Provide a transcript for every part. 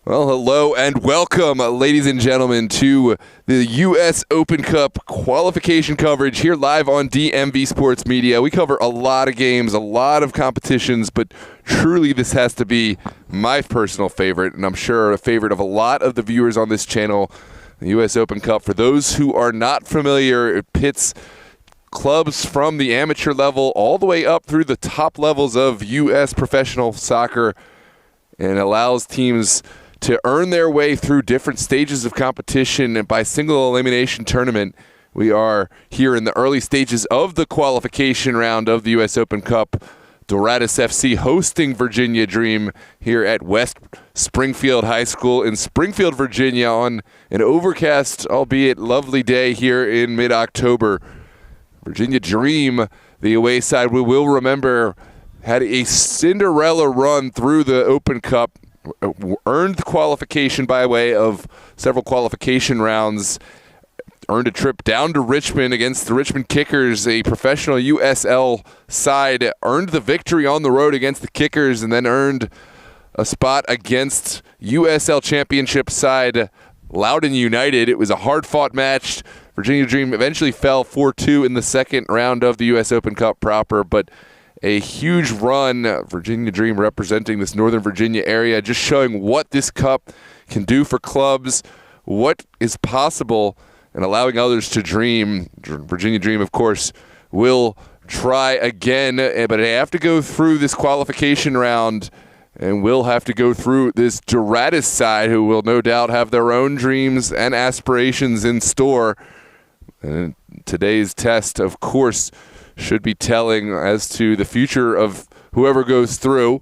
Well, hello and welcome, ladies and gentlemen, to the U.S. Open Cup qualification coverage here live on DMV Sports Media. We cover a lot of games, a lot of competitions, but truly this has to be my personal favorite, and I'm sure a favorite of a lot of the viewers on this channel, the U.S. Open Cup. For those who are not familiar, it pits clubs from the amateur level all the way up through the top levels of U.S. professional soccer and allows teams to earn their way through different stages of competition and by single elimination tournament. We are here in the early stages of the qualification round of the U.S. Open Cup. Doradus FC hosting Virginia Dream here at West Springfield High School in Springfield, Virginia on an overcast, albeit lovely day here in mid-October. Virginia Dream, the away side, we will remember, had a Cinderella run through the Open Cup, earned the qualification by way of several qualification rounds, earned a trip down to Richmond against the Richmond Kickers, a professional USL side, earned the victory on the road against the Kickers, and then earned a spot against USL Championship side Loudoun United. It was a hard-fought match. Virginia Dream eventually fell 4-2 in the second round of the U.S. Open Cup proper, but a huge run. Virginia Dream representing this Northern Virginia area, just showing what this cup can do for clubs, what is possible, and allowing others to dream. Virginia Dream, of course, will try again, but they have to go through this qualification round, and will have to go through this Doradus side, who will no doubt have their own dreams and aspirations in store. And today's test, of course, should be telling as to the future of whoever goes through.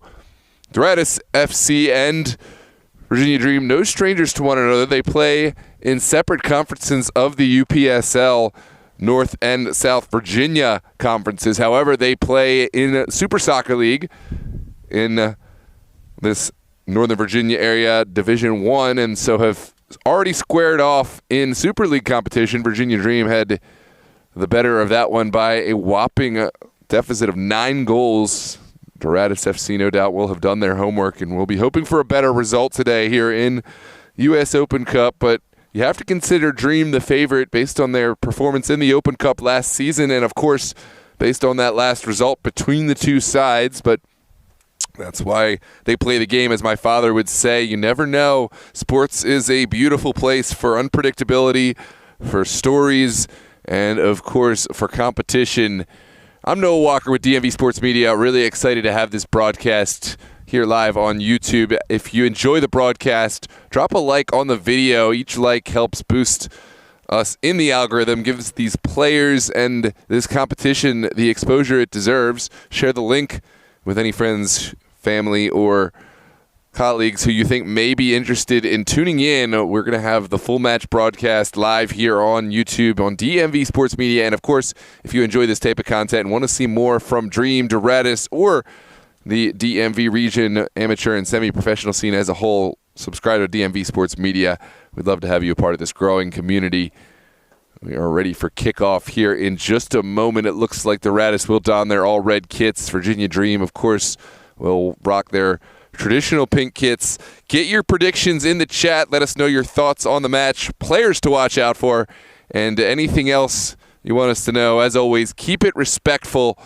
Doradus FC and Virginia Dream, no strangers to one another. They play in separate conferences of the UPSL, North and South Virginia conferences. However, they play in Super Soccer League in this Northern Virginia area, Division I, and so have already squared off in Super League competition. Virginia Dream had the better of that one by a whopping deficit of 9 goals. Doradus FC no doubt will have done their homework and will be hoping for a better result today here in U.S. Open Cup. But you have to consider Dream the favorite based on their performance in the Open Cup last season and, of course, based on that last result between the two sides. But that's why they play the game, as my father would say. You never know. Sports is a beautiful place for unpredictability, for stories, and, of course, for competition. I'm Noah Walker with DMV Sports Media. Really excited to have this broadcast here live on YouTube. If you enjoy the broadcast, drop a like on the video. Each like helps boost us in the algorithm, gives these players and this competition the exposure it deserves. Share the link with any friends, family, or colleagues who you think may be interested in tuning in. We're going to have the full match broadcast live here on YouTube on DMV Sports Media. And, of course, if you enjoy this type of content and want to see more from Dream, Doradus, or the DMV region amateur and semi-professional scene as a whole, subscribe to DMV Sports Media. We'd love to have you a part of this growing community. We are ready for kickoff here in just a moment. It looks like Doradus will don their all-red kits. Virginia Dream, of course, will rock their traditional pink kits. Get your predictions in the chat. Let us know your thoughts on the match, players to watch out for, and anything else you want us to know. As always, keep it respectful.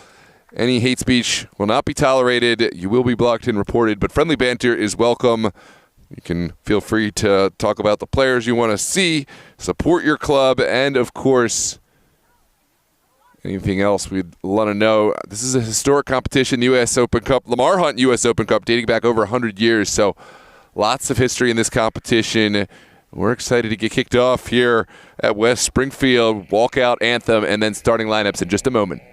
Any hate speech will not be tolerated. You will be blocked and reported, but friendly banter is welcome. You can feel free to talk about the players you want to see, support your club, and, of course, anything else we'd want to know. This is a historic competition, the U.S. Open Cup, Lamar Hunt U.S. Open Cup, dating back over 100 years. So lots of history in this competition. We're excited to get kicked off here at West Springfield. Walkout anthem and then starting lineups in just a moment.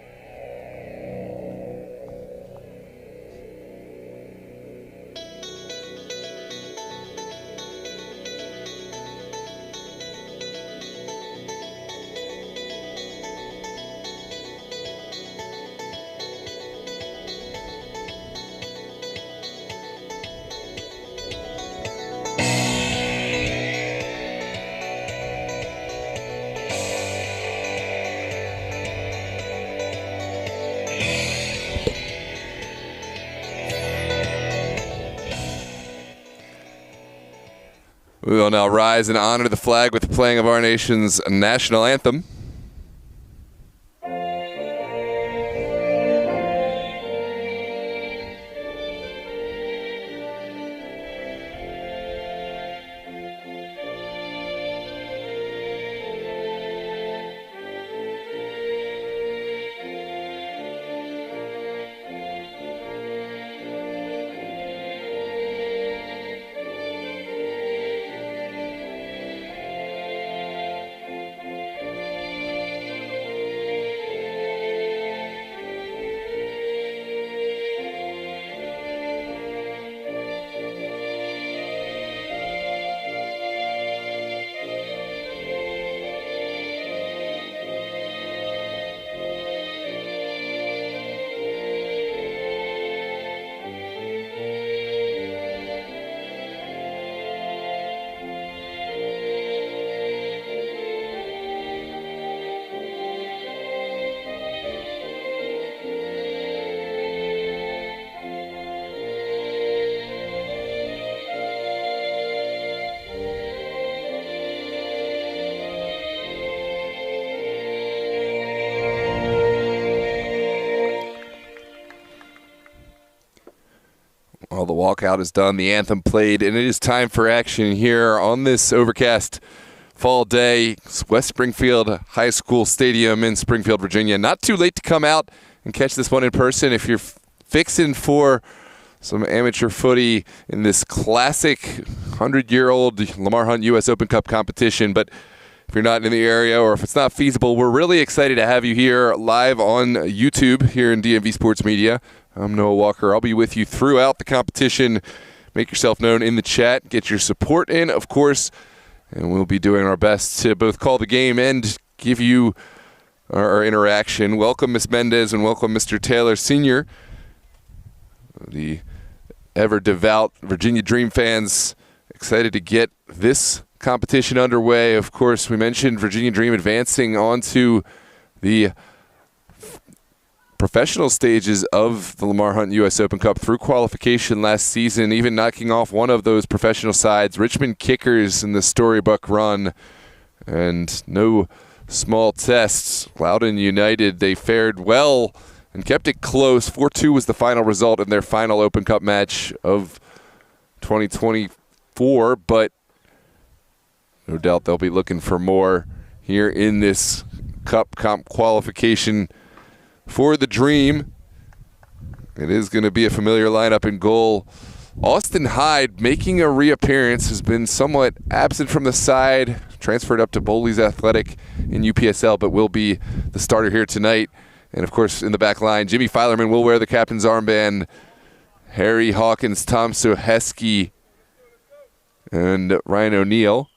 We will now rise and honor the flag with the playing of our nation's national anthem. Well, the walkout is done, the anthem played, and it is time for action here on this overcast fall day. It's West Springfield High School Stadium in Springfield, Virginia. Not too late to come out and catch this one in person if you're fixing for some amateur footy in this classic 100-year-old Lamar Hunt U.S. Open Cup competition. But if you're not in the area or if it's not feasible, we're really excited to have you here live on YouTube here in DMV Sports Media. I'm Noah Walker. I'll be with you throughout the competition. Make yourself known in the chat. Get your support in, of course. And we'll be doing our best to both call the game and give you our interaction. Welcome, Ms. Mendez, and welcome, Mr. Taylor Sr., the ever-devout Virginia Dream fans. Excited to get this competition underway. Of course, we mentioned Virginia Dream advancing onto the professional stages of the Lamar Hunt U.S. Open Cup through qualification last season, even knocking off one of those professional sides, Richmond Kickers, in the Storybook run. And no small tests. Loudoun United, they fared well and kept it close. 4-2 was the final result in their final Open Cup match of 2024, but no doubt they'll be looking for more here in this Cup comp qualification for the Dream. It is going to be a familiar lineup in goal. Austin Hyde making a reappearance, has been somewhat absent from the side, transferred up to Bowley's Athletic in UPSL, but will be the starter here tonight. And of course, in the back line, Jimmy Filerman will wear the captain's armband. Harry Hawkins, Tom Soheski, and Ryan O'Neill.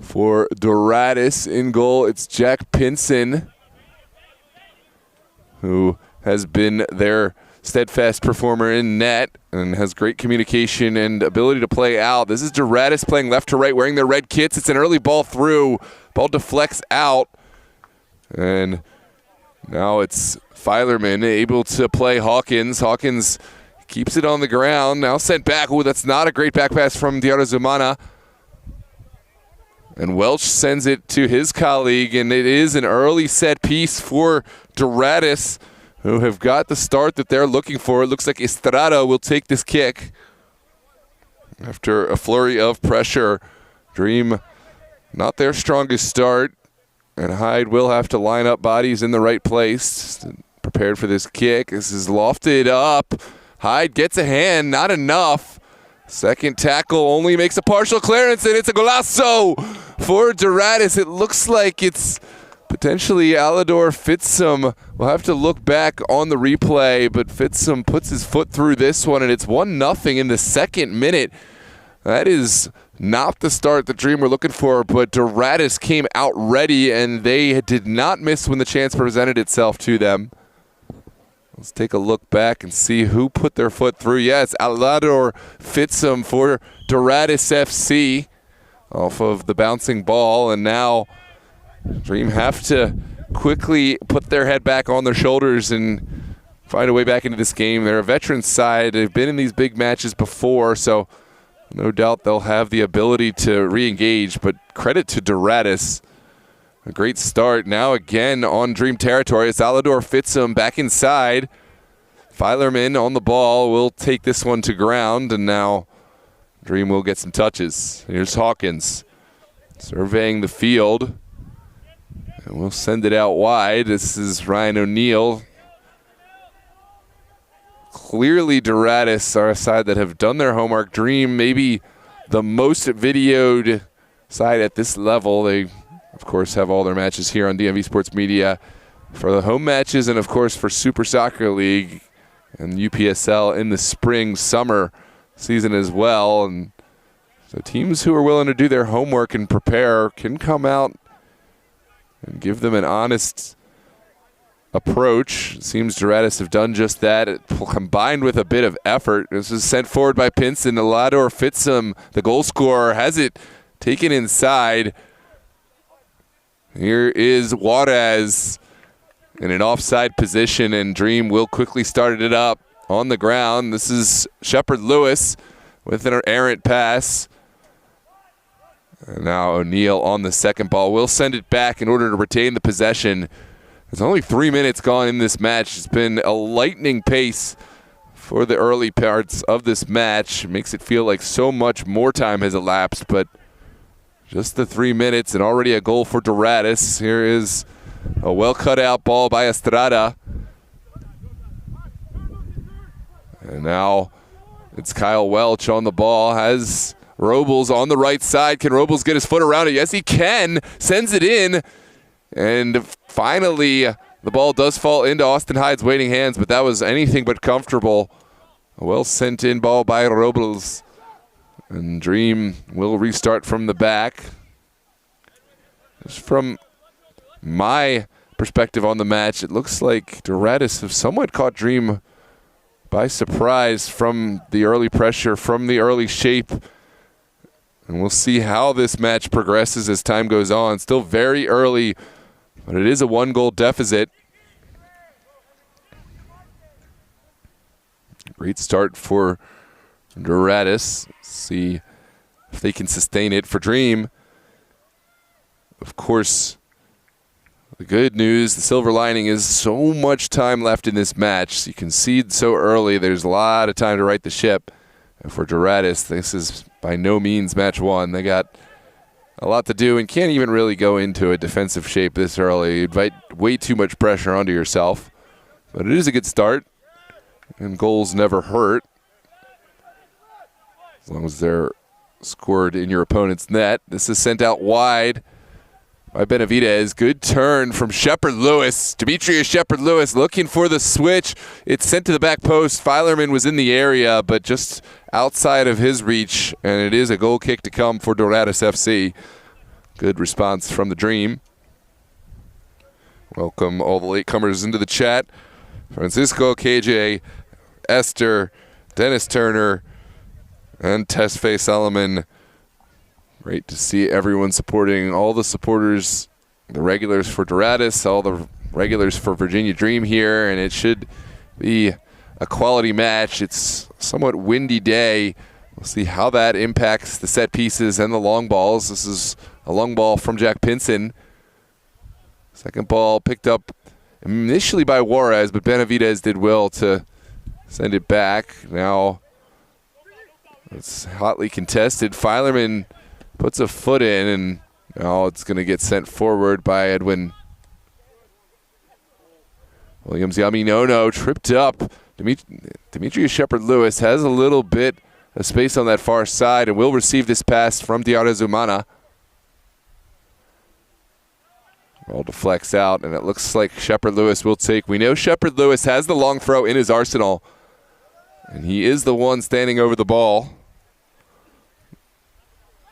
For Doradus in goal, it's Jack Pinson, who has been their steadfast performer in net and has great communication and ability to play out. This is Doradus playing left to right, wearing their red kits. It's an early ball through. Ball deflects out. And now it's Filerman able to play Hawkins. Hawkins keeps it on the ground. Now sent back. Ooh, that's not a great back pass from Doradus Zumana. And Welch sends it to his colleague, and it is an early set piece for Doradus, who have got the start that they're looking for. It looks like Estrada will take this kick after a flurry of pressure. Dream, not their strongest start, and Hyde will have to line up bodies in the right place. Prepared for this kick. This is lofted up. Hyde gets a hand, not enough. Second tackle only makes a partial clearance, and it's a golazo for Doradus. It looks like it's potentially Alador Fitsum. We'll have to look back on the replay, but Fitsum puts his foot through this one, and it's 1-0 in the second minute. That is not the start the Dream were looking for, but Doradus came out ready, and they did not miss when the chance presented itself to them. Let's take a look back and see who put their foot through. Yes, Alador Fitsum for Doradus FC off of the bouncing ball, and now Dream have to quickly put their head back on their shoulders and find a way back into this game. They're a veteran side. They've been in these big matches before, so no doubt they'll have the ability to re-engage, but credit to Doradus. A great start. Now again on Dream territory. Salador fits him back inside. Filerman on the ball will take this one to ground, and now Dream will get some touches. Here's Hawkins surveying the field, and we'll send it out wide. This is Ryan O'Neill. Clearly Doradus are a side that have done their homework. Dream maybe the most videoed side at this level. They, of course, have all their matches here on DMV Sports Media for the home matches and, of course, for Super Soccer League and UPSL in the spring, summer season as well. And so teams who are willing to do their homework and prepare can come out and give them an honest approach. It seems Doradus have done just that, combined with a bit of effort. This is sent forward by Pinson. Alador Fitzum, the goal scorer, has it taken inside. Here is Juarez in an offside position, and Dream will quickly start it up on the ground. This is Shepard Lewis with an errant pass. And now O'Neill on the second ball. Will send it back in order to retain the possession. There's only 3 minutes gone in this match. It's been a lightning pace for the early parts of this match. It makes it feel like so much more time has elapsed, but just the 3 minutes and already a goal for Doradus. Here is a well cut out ball by Estrada. And now it's Kyle Welch on the ball. Has Robles on the right side. Can Robles get his foot around it? Yes, he can. Sends it in. And finally, the ball does fall into Austin Hyde's waiting hands, but that was anything but comfortable. A well sent in ball by Robles. And Dream will restart from the back. Just from my perspective on the match, it looks like Doradus have somewhat caught Dream by surprise from the early pressure, from the early shape. And we'll see how this match progresses as time goes on. Still very early, but it is a 1-goal deficit. Great start for Doradus. See if they can sustain it for Dream. Of course, the good news, the silver lining, is so much time left in this match. You concede so early, there's a lot of time to right the ship. And for Doradus, this is by no means match one. They got a lot to do and can't even really go into a defensive shape this early. You invite way too much pressure onto yourself. But it is a good start, and goals never hurt, as long as they're scored in your opponent's net. This is sent out wide by Benavidez. Good turn from Shepard Lewis. Demetrius Shepard Lewis looking for the switch. It's sent to the back post. Filerman was in the area, but just outside of his reach, and it is a goal kick to come for Doradus FC. Good response from the Dream. Welcome all the latecomers into the chat. Francisco, KJ, Esther, Dennis Turner, and Tesfaye Solomon. Great to see everyone supporting, all the supporters, the regulars for Doradus, all the regulars for Virginia Dream here, and it should be a quality match. It's a somewhat windy day. We'll see how that impacts the set pieces and the long balls. This is a long ball from Jack Pinson. Second ball picked up initially by Juarez, but Benavidez did well to send it back. Now it's hotly contested. Filerman puts a foot in, and now it's going to get sent forward by Edwin Williams. Yaminono tripped up. Demetrius Shepard Lewis has a little bit of space on that far side and will receive this pass from Diarra Zumana. Ball deflects out, and it looks like Shepard Lewis will take. We know Shepard Lewis has the long throw in his arsenal, and he is the one standing over the ball.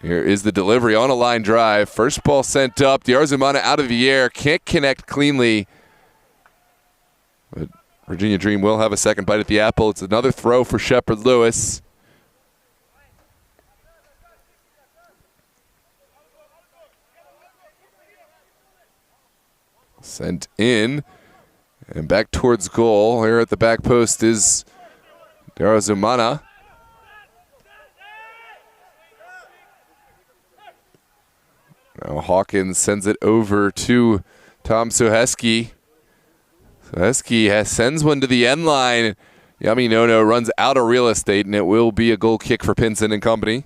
Here is the delivery on a line drive. First ball sent up. Diarra Zumana out of the air. Can't connect cleanly. But Virginia Dream will have a second bite at the apple. It's another throw for Shepard Lewis. Sent in. And back towards goal. Here at the back post is Darazumana. Now Hawkins sends it over to Tom Soheski. Soheski sends one to the end line. Yaminono runs out of real estate, and it will be a goal kick for Pinson and company.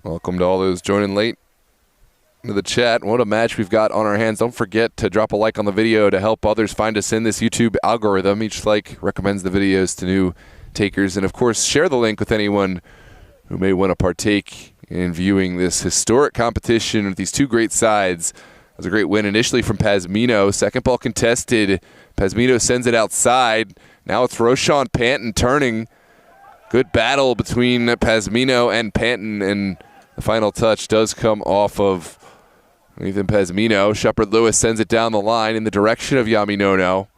Welcome to all those joining late into the chat. What a match we've got on our hands. Don't forget to drop a like on the video to help others find us in this YouTube algorithm. Each like recommends the videos to new takers. And, of course, share the link with anyone who may want to partake in viewing this historic competition with these two great sides. It was a great win initially from Pasmino. Second ball contested. Pasmino sends it outside. Now it's Roshan Panton turning. Good battle between Pasmino and Panton, and the final touch does come off of Nathan Pasmino. Shepard Lewis sends it down the line in the direction of Yaminono.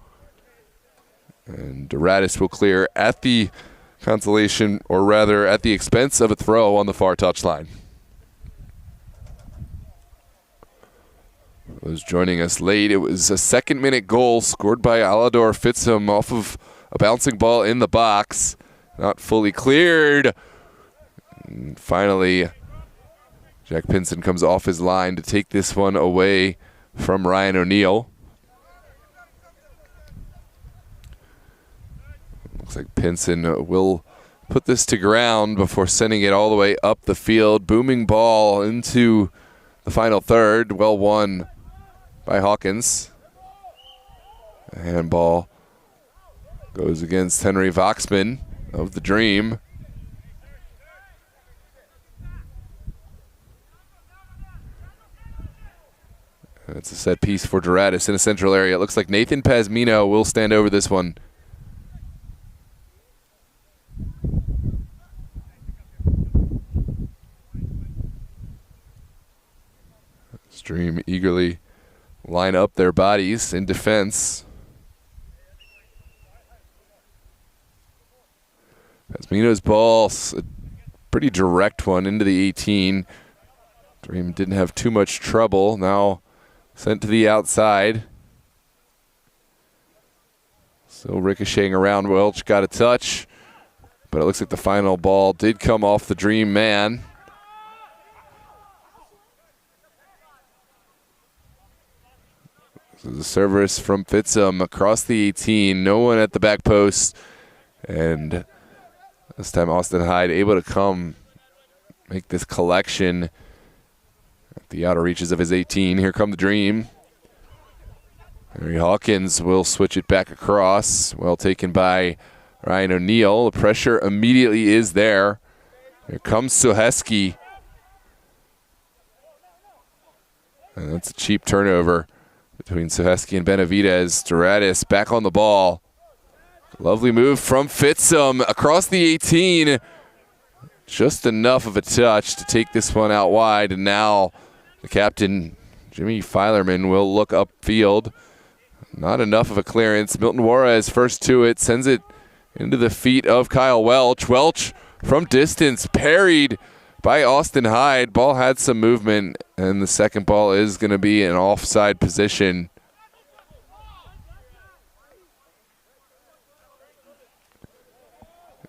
And Doradus will clear at the consolation, or rather at the expense of a throw on the far touchline. Those joining us late, it was a second-minute goal scored by Alador Fitzham off of a bouncing ball in the box. Not fully cleared. And finally, Jack Pinson comes off his line to take this one away from Ryan O'Neill. Looks like Pinson will put this to ground before sending it all the way up the field. Booming ball into the final third. Well won by Hawkins. A handball goes against Henry Voxman of the Dream. It's a set piece for Doradus in a central area. It looks like Nathan Pasmino will stand over this one. Dream eagerly line up their bodies in defense. Pasmino's ball, a pretty direct one into the 18. Dream didn't have too much trouble. Now sent to the outside. Still ricocheting around. Welch got a touch, but it looks like the final ball did come off the Dream man. This is a service from Fitzham across the 18. No one at the back post. And this time Austin Hyde able to come make this collection at the outer reaches of his 18. Here come the Dream. Harry Hawkins will switch it back across. Well taken by Ryan O'Neill. The pressure immediately is there. Here comes Soheski. And that's a cheap turnover between Soheski and Benavidez. Doradus back on the ball. Lovely move from Fitzham across the 18. Just enough of a touch to take this one out wide. And now the captain, Jimmy Filerman, will look upfield. Not enough of a clearance. Milton Juarez first to it, sends it into the feet of Kyle Welch. Welch from distance, parried by Austin Hyde. Ball had some movement, and the second ball is going to be an offside position.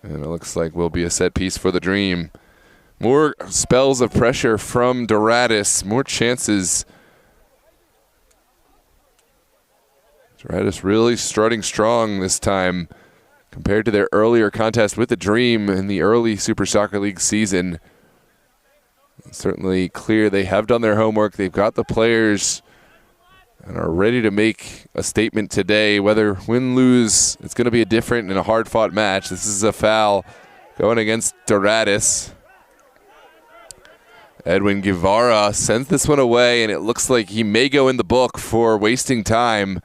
And it looks like will be a set piece for the Dream. More spells of pressure from Doradus. More chances. Doradus really strutting strong this time compared to their earlier contest with the Dream in the early Super Soccer League season. It's certainly clear they have done their homework. They've got the players and are ready to make a statement today. Whether win, lose, it's going to be a different and a hard-fought match. This is a foul going against Doradus. Edwin Guevara sends this one away, and it looks like he may go in the book for wasting time.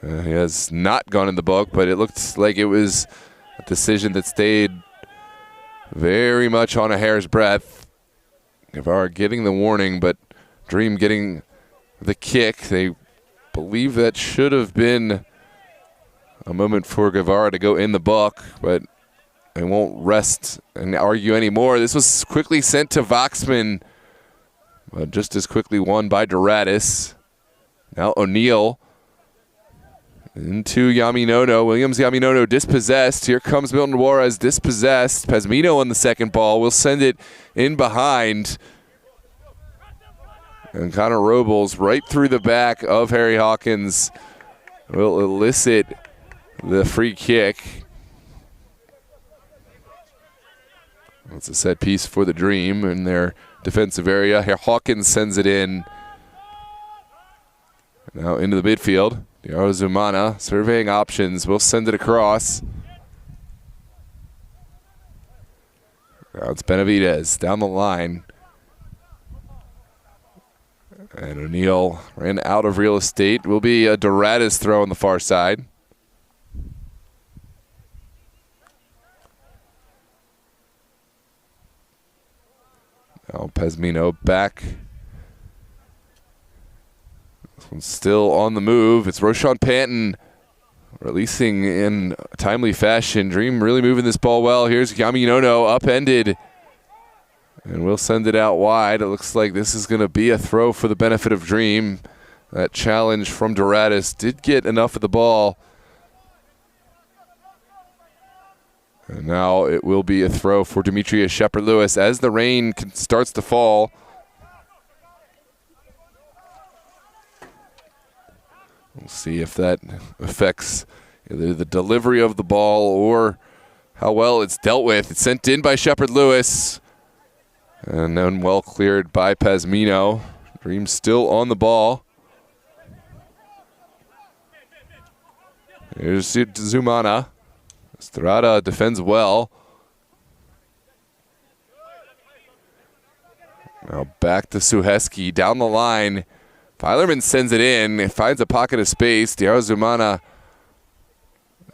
He has not gone in the book, but it looked like it was a decision that stayed very much on a hair's breadth. Guevara getting the warning, but Dream getting the kick. They believe that should have been a moment for Guevara to go in the book, but they won't rest and argue anymore. This was quickly sent to Voxman, but just as quickly won by Doradus. Now O'Neal into Yaminono. Williams Yaminono dispossessed. Here comes Milton Juarez dispossessed. Pazmino on the second ball. Will send it in behind. And Connor Robles right through the back of Harry Hawkins will elicit the free kick. It's a set piece for the Dream in their defensive area. Hawkins sends it in. Now into the midfield. Diaro Zumana surveying options. Will send it across. Now it's Benavidez down the line. And O'Neal ran out of real estate. Will be a Doradus throw on the far side. Now Pazmino back. This one's still on the move. It's Roshan Panton releasing in a timely fashion. Dream really moving this ball well. Here's Yaminono upended. And we'll send it out wide. It looks like this is going to be a throw for the benefit of Dream. That challenge from Doradus did get enough of the ball. And now it will be a throw for Demetrius Shepard-Lewis as the rain starts to fall. We'll see if that affects either the delivery of the ball or how well it's dealt with. It's sent in by Shepard-Lewis. And then well cleared by Pazmino. Dream still on the ball. Here's Zumana. Estrada defends well. Now back to Suheski down the line. Filerman sends it in. It finds a pocket of space. Diaro Zumana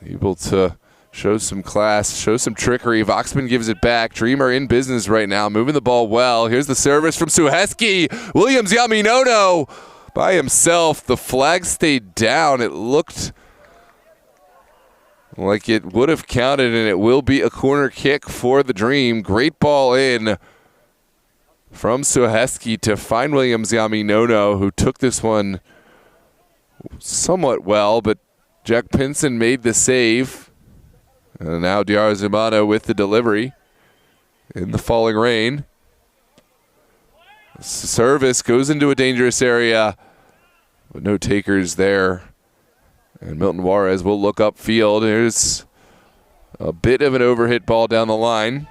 able to show some class, show some trickery. Voxman gives it back. Dream are in business right now, moving the ball well. Here's the service from Suheski. Williams Yaminono by himself. The flag stayed down. It looked like it would have counted, and it will be a corner kick for the Dream. Great ball in from Suheski to find Williams Yaminono, who took this one somewhat well, but Jack Pinson made the save. And now Diaro Zumana with the delivery in the falling rain. Service goes into a dangerous area, but no takers there. And Milton Juarez will look upfield. There's a bit of an overhit ball down the line.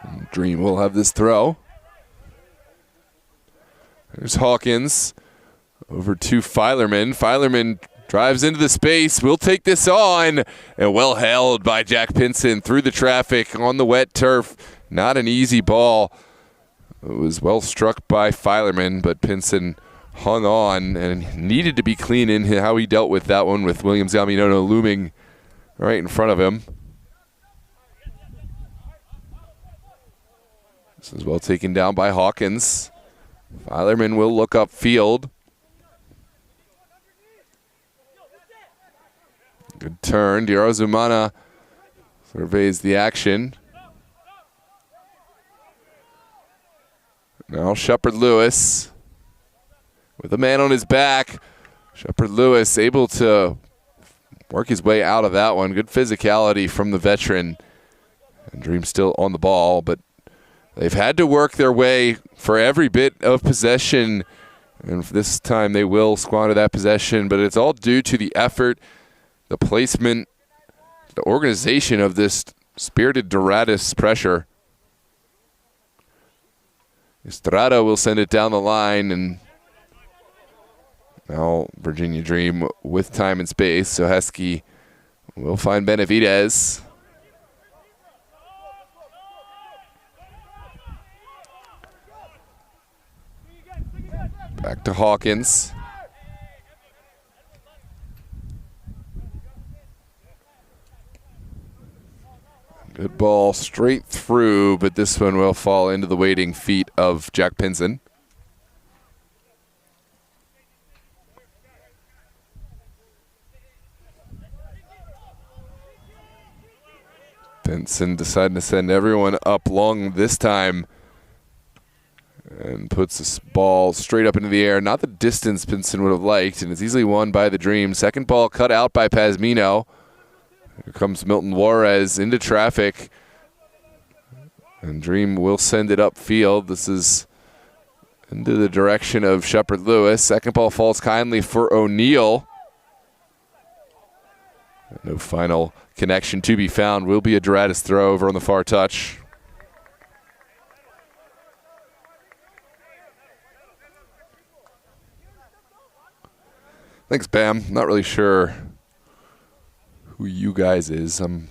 And Dream will have this throw. There's Hawkins over to Filerman. Filerman drives into the space, will take this on, and well held by Jack Pinson through the traffic on the wet turf. Not an easy ball. It was well struck by Filerman, but Pinson hung on and needed to be clean in how he dealt with that one, with Williams Yaminono looming right in front of him. This is well taken down by Hawkins. Filerman will look upfield. Good turn. Diaro Zumana surveys the action. Now Shepard-Lewis with a man on his back. Shepard-Lewis able to work his way out of that one. Good physicality from the veteran. And Dream still on the ball, but they've had to work their way for every bit of possession. And this time they will squander that possession, but it's all due to the effort, the placement, the organization of this spirited Doradus pressure. Estrada will send it down the line, and now Virginia Dream with time and space. So Heskey will find Benavidez. Back to Hawkins. Good ball straight through, but this one will fall into the waiting feet of Jack Pinson. Pinson deciding to send everyone up long this time and puts this ball straight up into the air. Not the distance Pinson would have liked, and it's easily won by the Dream. Second ball cut out by Pazmino. Here comes Milton Juarez into traffic, and Dream will send it upfield. This is into the direction of Shepard Lewis. Second ball falls kindly for O'Neal. No final connection to be found. Will be a Doradus throw over on the far touch. Thanks, Bam. Not really sure who you guys is. I'm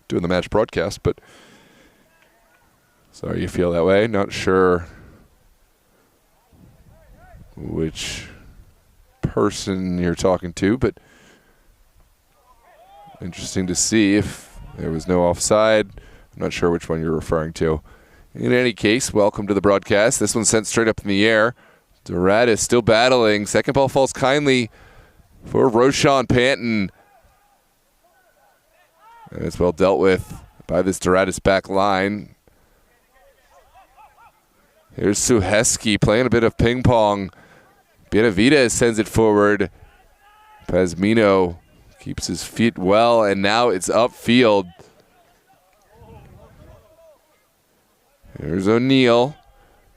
doing the match broadcast, but sorry you feel that way. Not sure which person you're talking to, but interesting to see if there was no offside. I'm not sure which one you're referring to. In any case, welcome to the broadcast. This one's sent straight up in the air. Doradus still battling. Second ball falls kindly for Roshan Panton. And it's well dealt with by this Doradus back line. Here's Suheski playing a bit of ping pong. Benavidez sends it forward. Pazmino keeps his feet well, and now it's upfield. Here's O'Neal.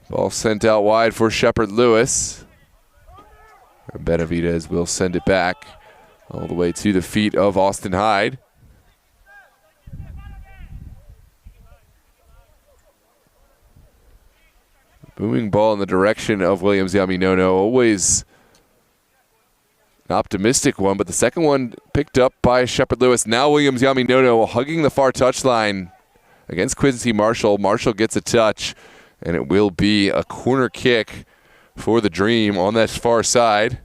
Ball sent out wide for Shepard Lewis. Benavidez will send it back all the way to the feet of Austin Hyde. Booming ball in the direction of Williams Yaminono. Always an optimistic one, but the second one picked up by Shepard Lewis. Now Williams Yaminono hugging the far touchline against Quincy Marshall. Marshall gets a touch, and it will be a corner kick for the Dream on that far side.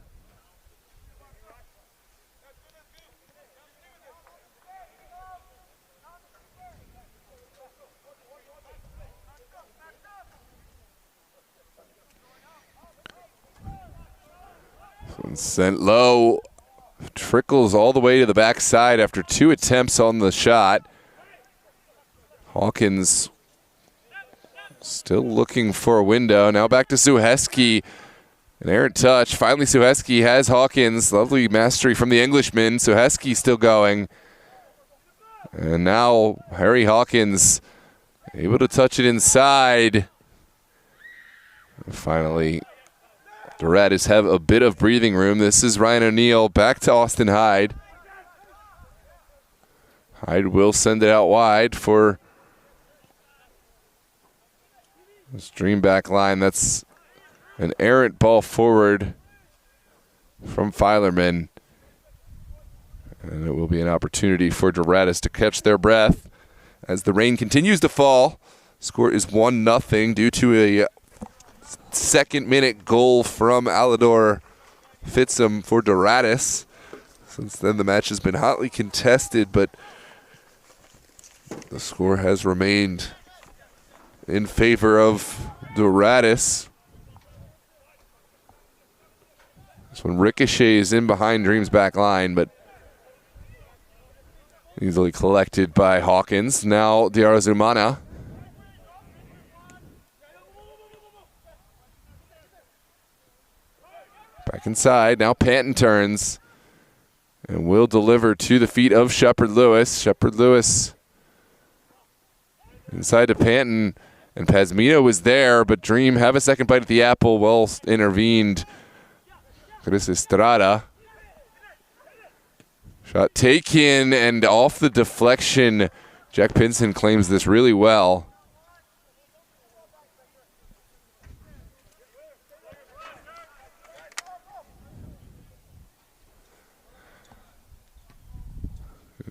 Sent low, trickles all the way to the backside after two attempts on the shot. Hawkins still looking for a window. Now back to Suheski. An errant touch. Finally, Suheski has Hawkins. Lovely mastery from the Englishman. Suheski still going. And now Harry Hawkins able to touch it inside. Finally, Doradus have a bit of breathing room. This is Ryan O'Neal back to Austin Hyde. Hyde will send it out wide for this Dream back line. That's an errant ball forward from Filerman. And it will be an opportunity for Doradus to catch their breath as the rain continues to fall. Score is 1-0 due to a second-minute goal from Alador Fitsum for Doradus. Since then, the match has been hotly contested, but the score has remained in favor of Doradus. This one ricochets in behind Dream's back line, but easily collected by Hawkins. Now Diarazumana. Back inside. Now Panton turns and will deliver to the feet of Shepard Lewis. Shepard Lewis inside to Panton, and Pazmino was there, but Dream have a second bite at the apple. Well intervened Chris Estrada. Shot taken and off the deflection. Jack Pinson claims this really well.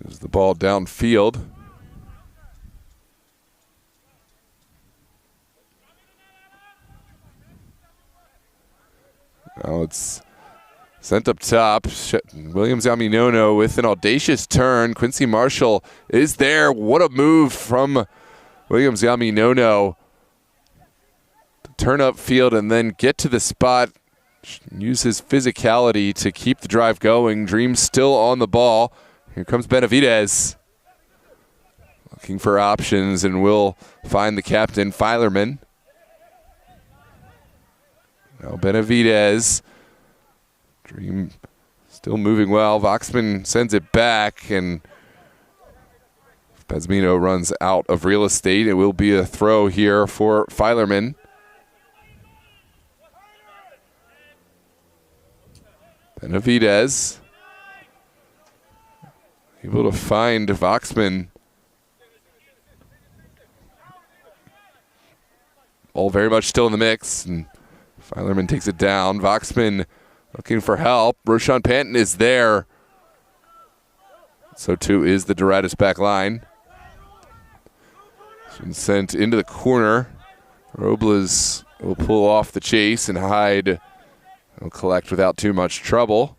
Here's the ball downfield. Now it's Sent up top. Williams Aminono with an audacious turn. Quincy Marshall is there. What a move from Williams Aminono. Turn up field and then get to the spot. Use his physicality to keep the drive going. Dream still on the ball. Here comes Benavidez. Looking for options and will find the captain, Filerman. Now Benavidez. Dream still moving well. Voxman sends it back, and Pesmino runs out of real estate. It will be a throw here for Filerman. Benavidez able to find Voxman. All very much still in the mix, and Filerman takes it down. Voxman looking for help. Roshan Panton is there. So too is the Doradus back line. It's been sent into the corner. Robles will pull off the chase and hide. He'll collect without too much trouble.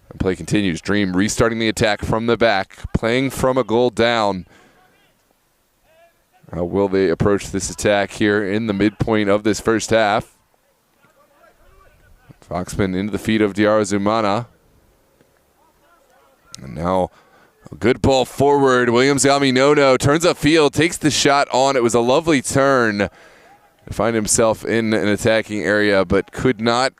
And play continues. Dream restarting the attack from the back, playing from a goal down. How will they approach this attack here in the midpoint of this first half? Foxman into the feet of Diarra Zumana. And now a good ball forward. Williams Aminono turns upfield, takes the shot on. It was a lovely turn to find himself in an attacking area, but could not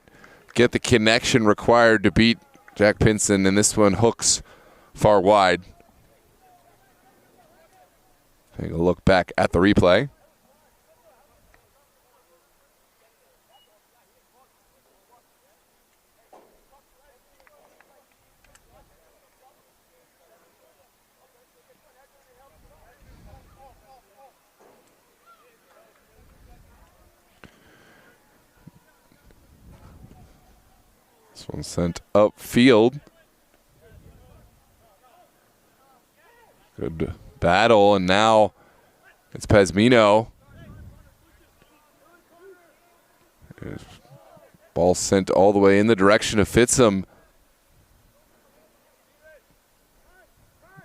get the connection required to beat Jack Pinson, and this one hooks far wide. Take a look back at the replay. This one sent upfield. Good battle, and now it's Pesmino. Ball sent all the way in the direction of Fitsum.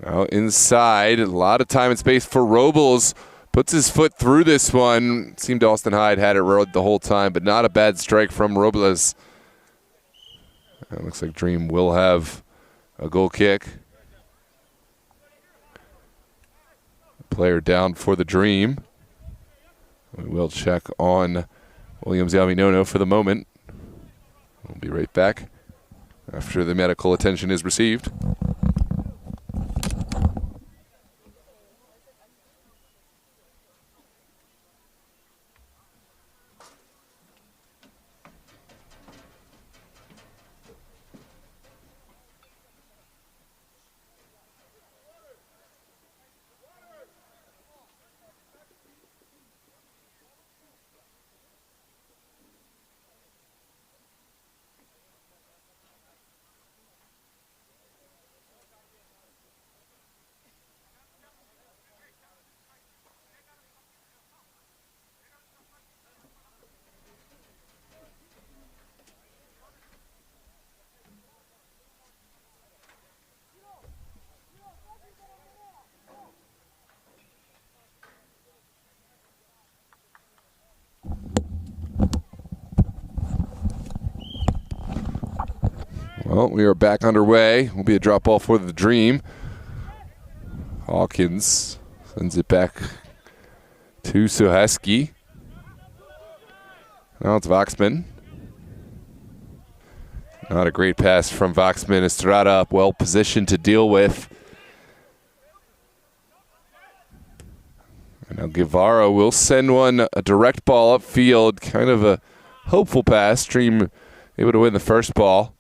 Now inside, a lot of time and space for Robles. Puts his foot through this one. Seemed Austin Hyde had it rode the whole time, but not a bad strike from Robles. It looks like Dream will have a goal kick. Player down for the Dream. We will check on Williams Aminono for the moment. We'll be right back after the medical attention is received. Well, we are back underway. Will be a drop ball for the Dream. Hawkins sends it back to Suhaski. Now it's Voxman. Not a great pass from Voxman. Estrada up, well positioned to deal with. And now Guevara will send one, a direct ball upfield. Kind of a hopeful pass. Dream able to win the first ball.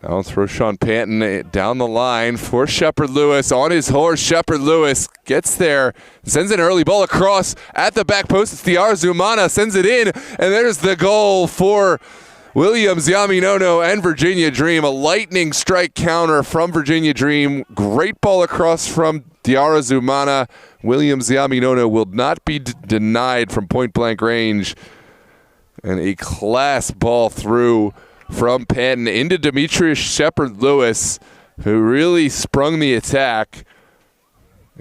Now it's Roshan Panton down the line for Shepard Lewis. On his horse, Shepard Lewis gets there, sends an early ball across at the back post. It's Diarra Zumana, sends it in, and there's the goal for Williams Aminono and Virginia Dream. A lightning strike counter from Virginia Dream. Great ball across from Diarra Zumana. Williams Aminono will not be denied from point blank range. And a class ball through from Penn into Demetrius Shepard-Lewis, who really sprung the attack.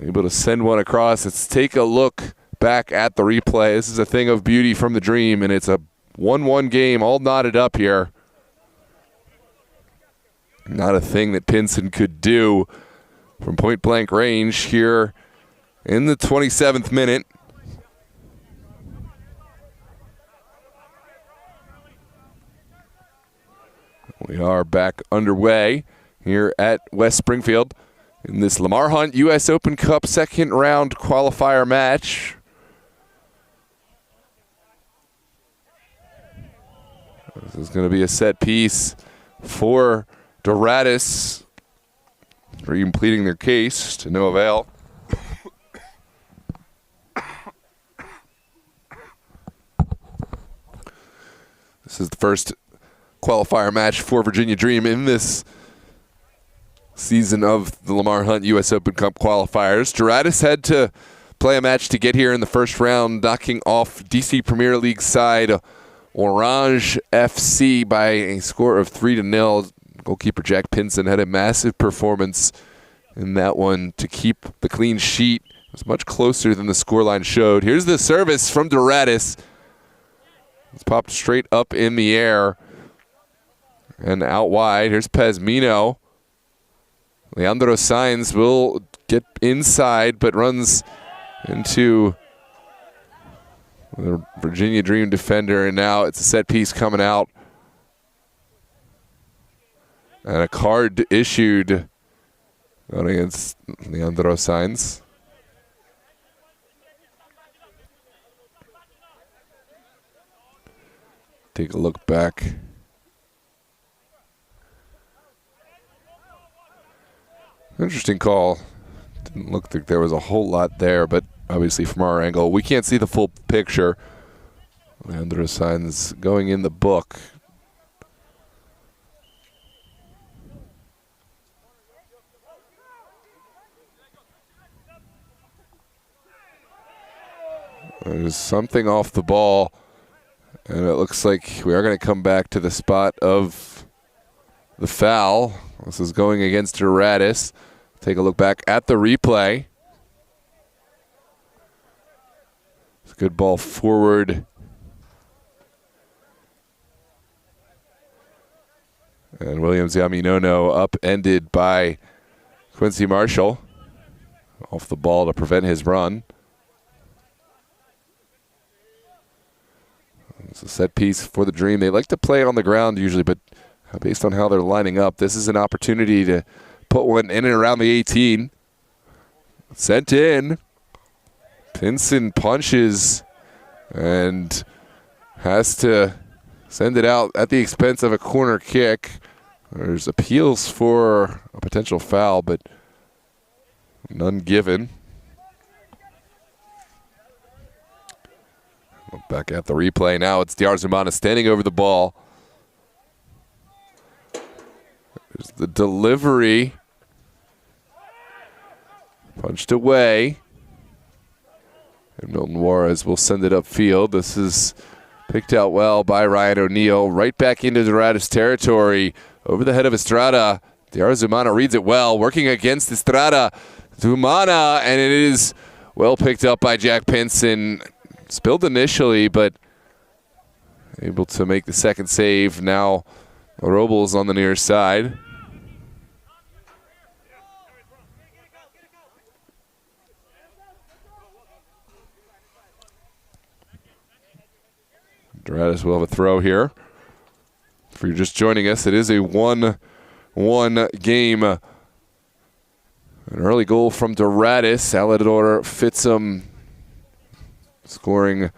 Able to send one across. Let's take a look back at the replay. This is a thing of beauty from the dream, and it's a 1-1 game, all knotted up here. Not a thing that Pinson could do from point-blank range here in the 27th minute. We are back underway here at West Springfield in this Lamar Hunt U.S. Open Cup second round qualifier match. This is going to be a set piece for Doradus, completing their case to no avail. This is the first qualifier match for Virginia Dream in this season of the Lamar Hunt U.S. Open Cup qualifiers. Doradus had to play a match to get here in the first round, knocking off DC Premier League side Orange FC by a score of 3-0. Goalkeeper Jack Pinson had a massive performance in that one to keep the clean sheet. It was much closer than the scoreline showed. Here's the service from Doradus. It's popped straight up in the air and out wide. Here's Pezmino. Leandro Sainz will get inside, but runs into the Virginia Dream defender, and now it's a set piece coming out. And a card issued going against Leandro Sainz. Take a look back. Interesting call. Didn't look like there was a whole lot there, but obviously from our angle, we can't see the full picture. Leandro Sainz going in the book. There's something off the ball, and it looks like we are going to come back to the spot of the foul. This is going against Doradus. Take a look back at the replay. It's a good ball forward. And Williams Yaminono upended by Quincy Marshall. Off the ball to prevent his run. It's a set piece for the Dream. They like to play on the ground usually, but based on how they're lining up, this is an opportunity to put one in and around the 18. Sent in. Pinson punches and has to send it out at the expense of a corner kick. There's appeals for a potential foul, but none given. Look back at the replay now. It's Diarzumana standing over the ball. There's the delivery. Punched away. And Milton Juarez will send it upfield. This is picked out well by Ryan O'Neal. Right back into Doradus territory. Over the head of Estrada. Diarzumana reads it well. Working against Estrada. Zumana, and it is well picked up by Jack Pinson. Spilled initially, but able to make the second save. Now Robles on the near side. Doradus will have a throw here. If you're just joining us, it is a 1-1 game. An early goal from Doradus. Alador Fitzum scoring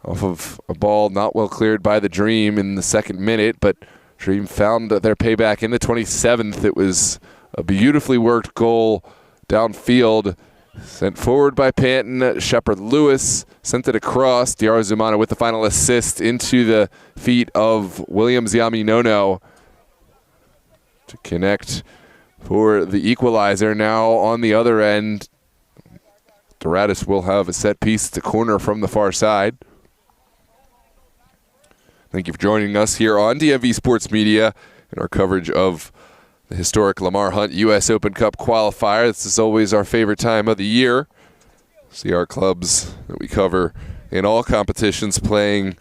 off of a ball not well cleared by the Dream in the second minute, but Dream found their payback in the 27th. It was a beautifully worked goal downfield. Sent forward by Panton. Shepard-Lewis sent it across. Diarzumana with the final assist into the feet of Williams Yaminono to connect for the equalizer. Now on the other end, Doradus will have a set piece to corner from the far side. Thank you for joining us here on DMV Sports Media in our coverage of the historic Lamar Hunt U.S. Open Cup qualifier. This is always our favorite time of the year. See our clubs that we cover in all competitions trying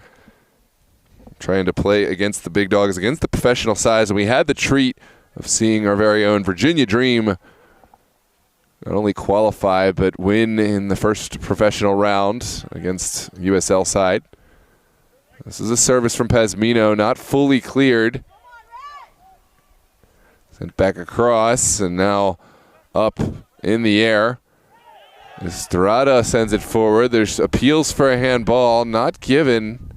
to play against the big dogs, against the professional sides. And we had the treat of seeing our very own Virginia Dream not only qualify but win in the first professional round against USL side. This is a service from Pazmino, not fully cleared. Sent back across and now up in the air. Estrada sends it forward. There's appeals for a handball, not given.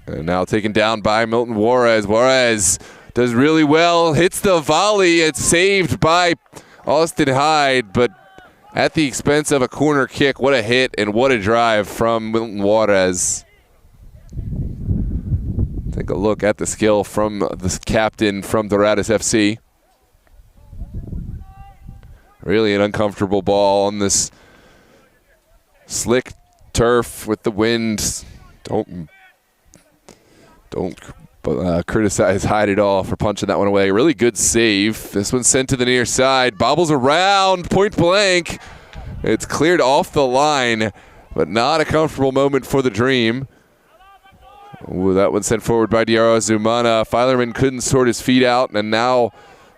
And now taken down by Milton Juarez. Juarez does really well, hits the volley. It's saved by Austin Hyde, but at the expense of a corner kick. What a hit and what a drive from Milton Juarez. Take a look at the skill from the captain from Doradus FC. Really an uncomfortable ball on this slick turf with the wind. Don't criticize Hyde at all for punching that one away. Really good save. This one's sent to the near side. Bobbles around, point blank. It's cleared off the line, but not a comfortable moment for the Dream. Ooh, that one sent forward by Diarra Zumana. Filerman couldn't sort his feet out, and now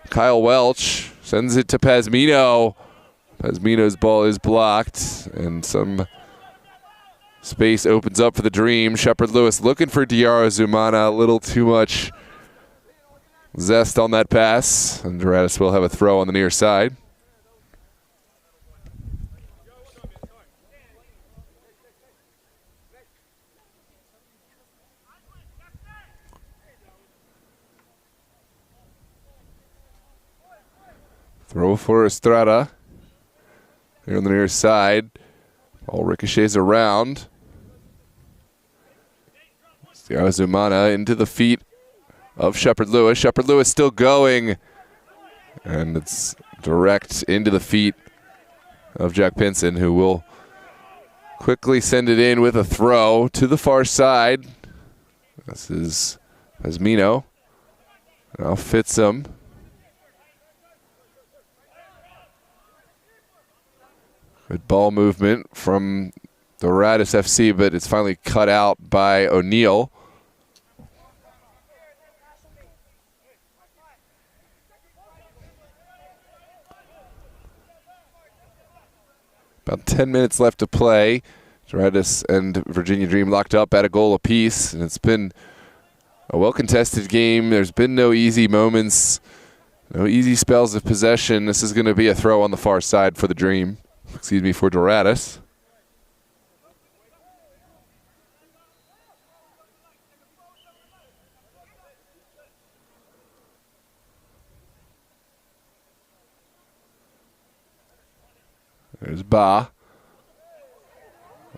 Kyle Welch sends it to Pazmino. Pazmino's ball is blocked, and some space opens up for the Dream. Shepard Lewis looking for Diarra Zumana. A little too much zest on that pass, and Doradus will have a throw on the near side. Throw for Estrada. Here on the near side. Ball ricochets around. Diarra Zumana into the feet of Shepard Lewis. Shepard Lewis still going. And it's direct into the feet of Jack Pinson, who will quickly send it in with a throw to the far side. This is Pazmino. Now fits him. Good ball movement from Doradus FC, but it's finally cut out by O'Neal. About 10 minutes left to play. Doradus and Virginia Dream locked up at a goal apiece, and it's been a well-contested game. There's been no easy moments, no easy spells of possession. This is going to be a throw on the far side for the Dream. Excuse me, for Doradus. There's Ba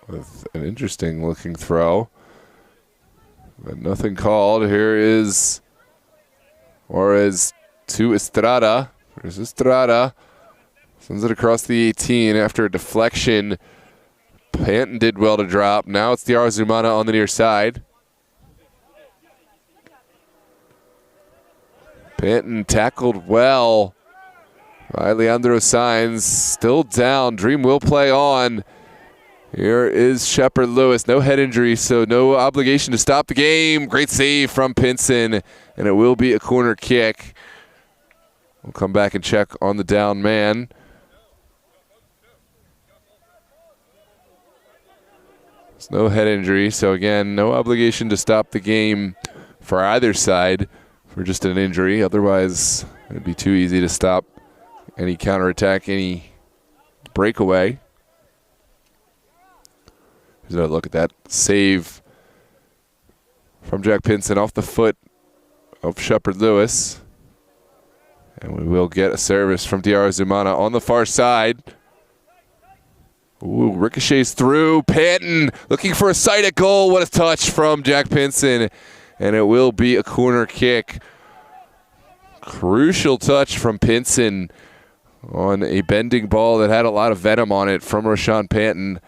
with an interesting looking throw, but nothing called. Here is Juarez to Estrada. There's Estrada. Sends it across the 18 after a deflection. Panton did well to drop. Now it's Diarra Zumana on the near side. Panton tackled well by Leandro Sainz. Still down. Dream will play on. Here is Shepard Lewis. No head injury, so no obligation to stop the game. Great save from Pinson, and it will be a corner kick. We'll come back and check on the down man. There's no head injury, so again, no obligation to stop the game for either side for just an injury. Otherwise, it'd be too easy to stop any counterattack, any breakaway. Here's another look at that save from Jack Pinson off the foot of Shepard Lewis. And we will get a service from Diarra Zumana on the far side. Ooh, ricochets through. Panton looking for a sight at goal. What a touch from Jack Pinson. And it will be a corner kick. Crucial touch from Pinson on a bending ball that had a lot of venom on it from Rashawn Panton.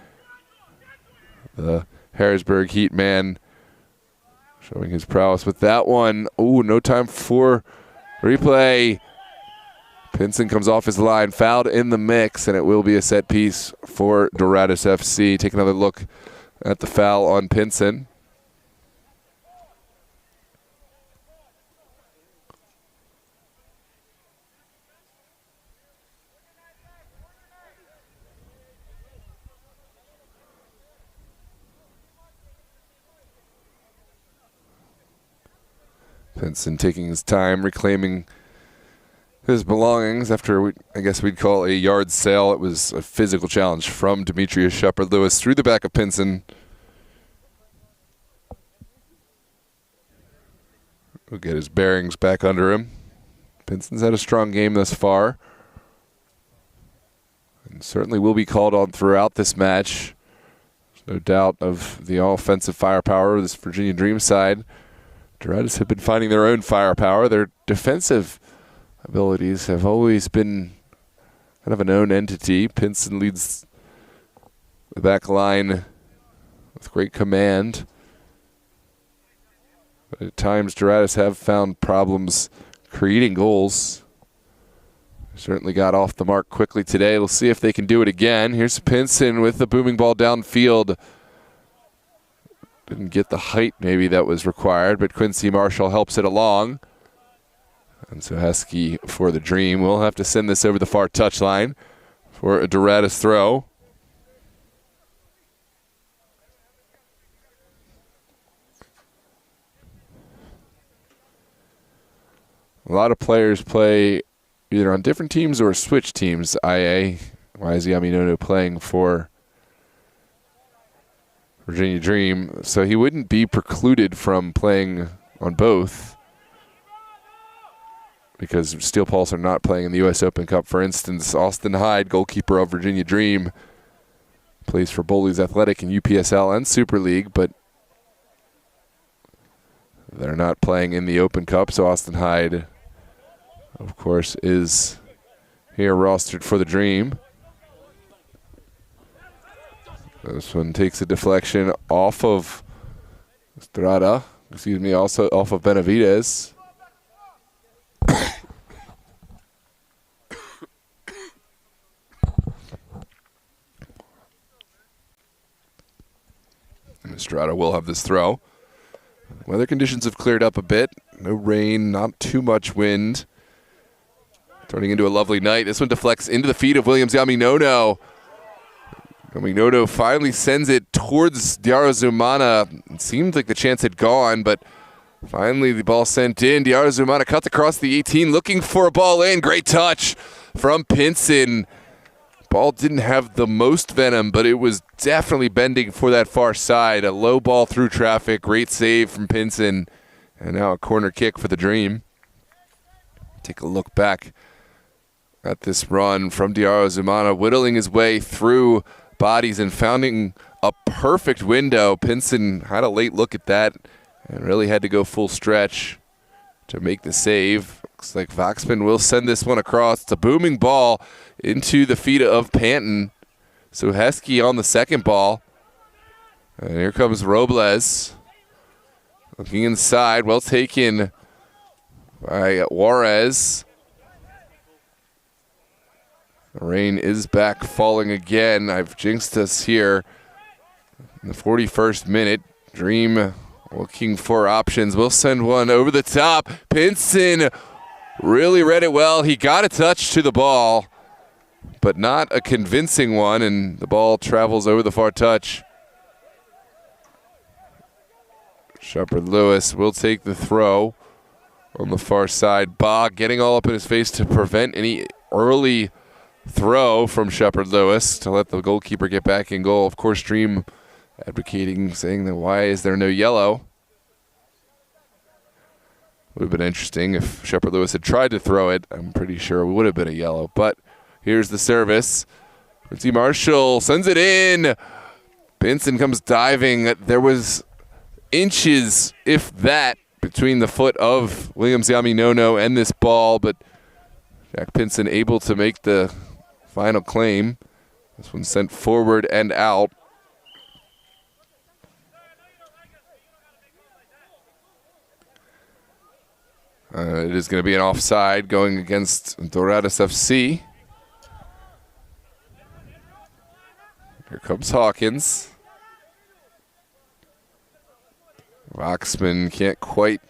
The Harrisburg Heat man, showing his prowess with that one. Ooh, no time for replay. Pinson comes off his line, fouled in the mix, and it will be a set piece for Doradus FC. Take another look at the foul on Pinson. Pinson taking his time, reclaiming his belongings after, I guess we'd call a yard sale. It was a physical challenge from Demetrius Shepard-Lewis through the back of Pinson. He'll get his bearings back under him. Pinson's had a strong game thus far, and certainly will be called on throughout this match. There's no doubt of the offensive firepower of this Virginia Dream side. Doradus have been finding their own firepower. Their defensive abilities have always been kind of a known entity. Pinson leads the back line with great command. But at times, Doradus have found problems creating goals. Certainly got off the mark quickly today. We'll see if they can do it again. Here's Pinson with the booming ball downfield. Didn't get the height maybe that was required, but Quincy Marshall helps it along. And so Heskey for the Dream will have to send this over the far touchline for a Doradus throw. A lot of players play either on different teams or switch teams. IA, YZ Aminono playing for Virginia Dream, so he wouldn't be precluded from playing on both because Steel Pulse are not playing in the U.S. Open Cup. For instance, Austin Hyde, goalkeeper of Virginia Dream, plays for Bowley's Athletic in UPSL and Super League, but they're not playing in the Open Cup, so Austin Hyde, of course, is here rostered for the Dream. This one takes a deflection off of Estrada, also off of Benavides. And Estrada will have this throw. Weather conditions have cleared up a bit. No rain, not too much wind. Turning into a lovely night. This one deflects into the feet of Williams Yaminono. Yaminono finally sends it towards Diarra Zumana. It seemed like the chance had gone, but finally the ball sent in. Diarra Zumana cuts across the 18, looking for a ball in. Great touch from Pinson. Ball didn't have the most venom, but it was definitely bending for that far side. A low ball through traffic. Great save from Pinson. And now a corner kick for the Dream. Take a look back at this run from Diarra Zumana, whittling his way through bodies and finding a perfect window. Pinson had a late look at that and really had to go full stretch to make the save. Looks like Vaxman will send this one across. It's a booming ball into the feet of Panton. So Heskey on the second ball. And here comes Robles. Looking inside, well taken by Juarez. The rain is back falling again. I've jinxed us here in the 41st minute. Dream looking for options. We'll send one over the top. Pinson really read it well. He got a touch to the ball, but not a convincing one, and the ball travels over the far touch. Shepard-Lewis will take the throw on the far side. Bog getting all up in his face to prevent any early throw from Shepard-Lewis to let the goalkeeper get back in goal. Of course, Dream advocating, saying that why is there no yellow? Would have been interesting if Shepard-Lewis had tried to throw it. I'm pretty sure it would have been a yellow. But here's the service. Quincy Marshall sends it in. Pinson comes diving. There was inches, if that, between the foot of Williams Yaminono and this ball, but Jack Pinson able to make the final claim. This one sent forward and out. It is going to be an offside going against Doradus FC. Here comes Hawkins. Voxman can't quite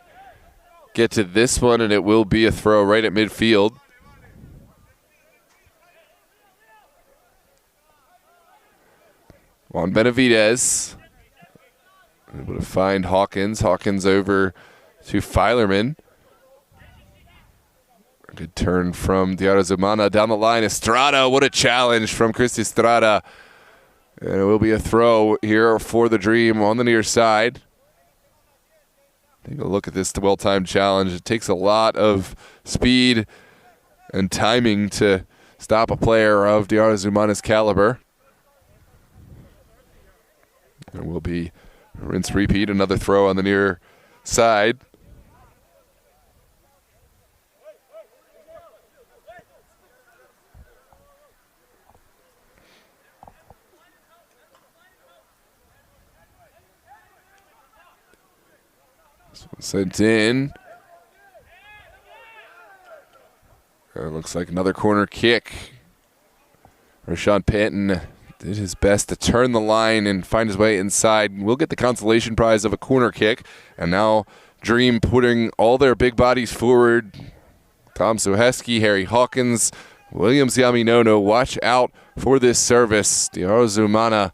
get to this one, and it will be a throw right at midfield. Juan Benavidez able to find Hawkins. Hawkins over to Filerman. Good turn from Doradus Umana down the line. Estrada, what a challenge from Chris Estrada. And it will be a throw here for the Dream on the near side. Take a look at this well-timed challenge. It takes a lot of speed and timing to stop a player of Doradus Umana's caliber. There will be a rinse repeat, another throw on the near side. This one sent in. It looks like another corner kick. Rashawn Panton did his best to turn the line and find his way inside. We'll get the consolation prize of a corner kick. And now Dream putting all their big bodies forward. Tom Soheski, Harry Hawkins, Williams Yaminono. Watch out for this service. Doradus Umana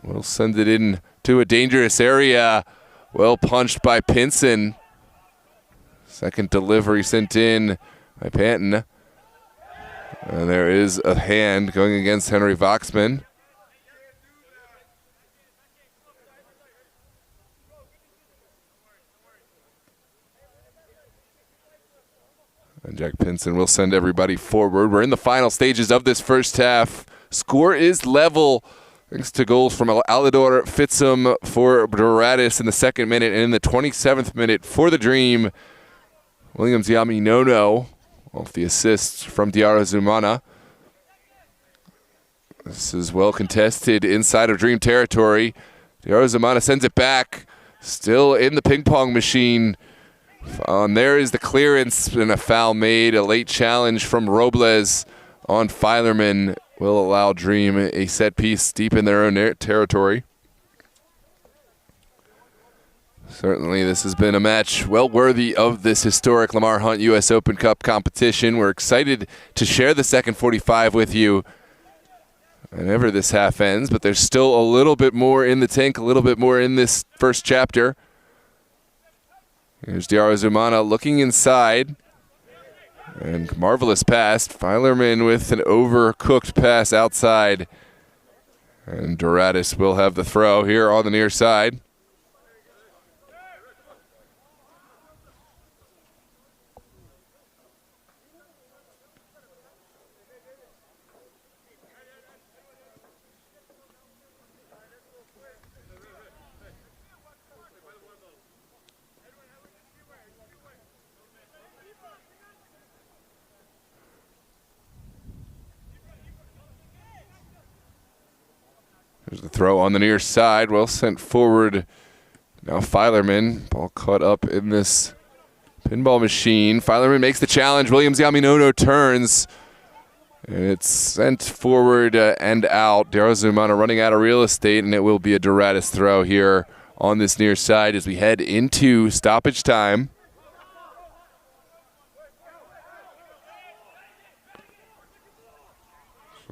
will send it in to a dangerous area. Well punched by Pinson. Second delivery sent in by Panton. And there is a hand going against Henry Voxman. And Jack Pinson will send everybody forward. We're in the final stages of this first half. Score is level thanks to goals from Alidor Fitzum for Doradus in the 2nd minute. And in the 27th minute for the Dream, Williams Yaminono off the assists from Doradus Umana. This is well contested inside of Dream territory. Doradus Umana sends it back. Still in the ping pong machine. There is the clearance and a foul made. A late challenge from Robles on Filerman will allow Dream a set piece deep in their own territory. Certainly, this has been a match well worthy of this historic Lamar Hunt U.S. Open Cup competition. We're excited to share the second 45 with you whenever this half ends, but there's still a little bit more in the tank, a little bit more in this first chapter. Here's Doradus Umana looking inside. And marvelous pass. Filerman with an overcooked pass outside. And Doradus will have the throw here on the near side. There's the throw on the near side. Well sent forward. Now Filerman. Ball caught up in this pinball machine. Filerman makes the challenge. Williams Yaminono turns. And it's sent forward and out. Doradus Umana running out of real estate, and it will be a Doradus throw here on this near side as we head into stoppage time.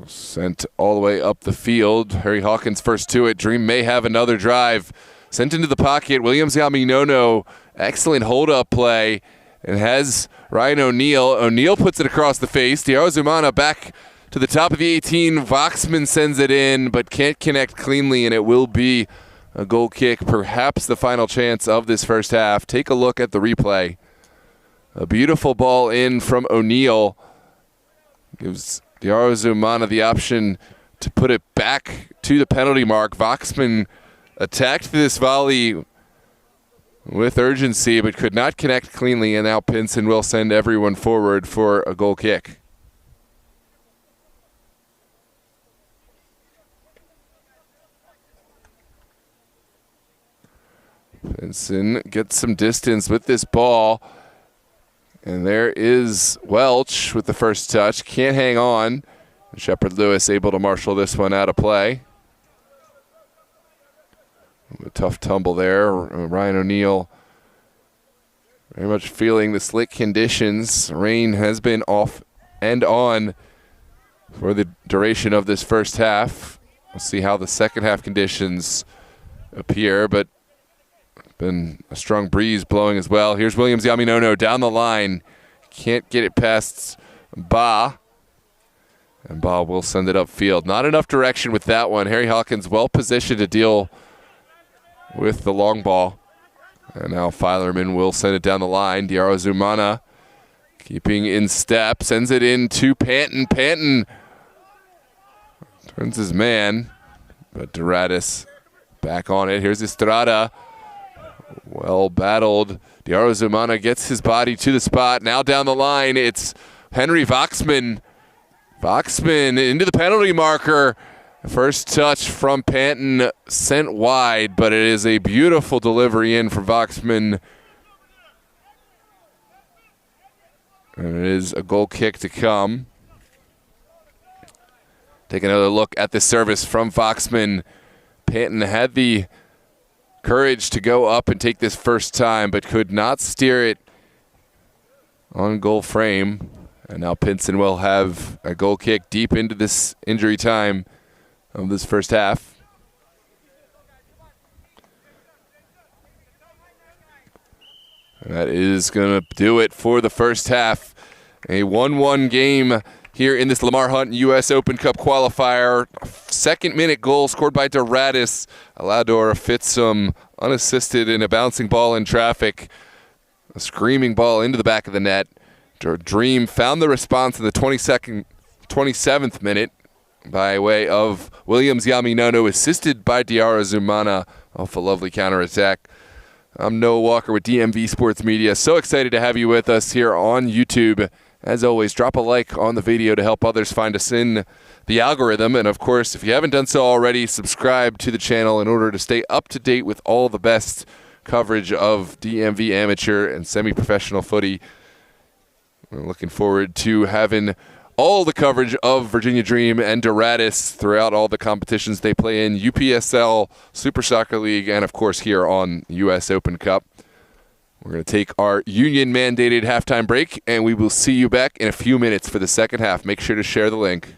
Sent all the way up the field. Harry Hawkins first to it. Dream may have another drive. Sent into the pocket. Williams Yaminono. Excellent hold-up play. And has Ryan O'Neal. O'Neal puts it across the face. Doradus Umana back to the top of the 18. Voxman sends it in, but can't connect cleanly, and it will be a goal kick. Perhaps the final chance of this first half. Take a look at the replay. A beautiful ball in from O'Neal. Gives Doradus Umana the option to put it back to the penalty mark. Voxman attacked this volley with urgency, but could not connect cleanly, and now Pinson will send everyone forward for a goal kick. Pinson gets some distance with this ball. And there is Welch with the first touch. Can't hang on. Shepard Lewis able to marshal this one out of play. A tough tumble there. Ryan O'Neal very much feeling the slick conditions. Rain has been off and on for the duration of this first half. We'll see how the second half conditions appear, but been a strong breeze blowing as well. Here's Williams Yaminono down the line. Can't get it past Ba. And Ba will send it upfield. Not enough direction with that one. Harry Hawkins well positioned to deal with the long ball. And now Filerman will send it down the line. Diarra Zumana keeping in step. Sends it in to Panton. Panton turns his man. But Doradus back on it. Here's Estrada. Well battled. Diarra Zumana gets his body to the spot. Now down the line, it's Henry Voxman. Voxman into the penalty marker. First touch from Panton sent wide, but it is a beautiful delivery in for Voxman. And it is a goal kick to come. Take another look at the service from Voxman. Panton had the courage to go up and take this first time, but could not steer it on goal frame. And now Pinson will have a goal kick deep into this injury time of this first half. And that is going to do it for the first half. A 1-1 game here in this Lamar Hunt U.S. Open Cup qualifier. Second-minute goal scored by Doradus. Alador Fitsum unassisted in a bouncing ball in traffic. A screaming ball into the back of the net. Dream found the response in the 27th minute by way of Williams Yaminono, assisted by Diarra Zumana off a lovely counterattack. I'm Noah Walker with DMV Sports Media. So excited to have you with us here on YouTube. As always, drop a like on the video to help others find us in the algorithm. And of course, if you haven't done so already, subscribe to the channel in order to stay up to date with all the best coverage of DMV amateur and semi-professional footy. We're looking forward to having all the coverage of Virginia Dream and Doradus throughout all the competitions they play in, UPSL, Super Soccer League, and of course here on US Open Cup. We're going to take our union-mandated halftime break, and we will see you back in a few minutes for the second half. Make sure to share the link.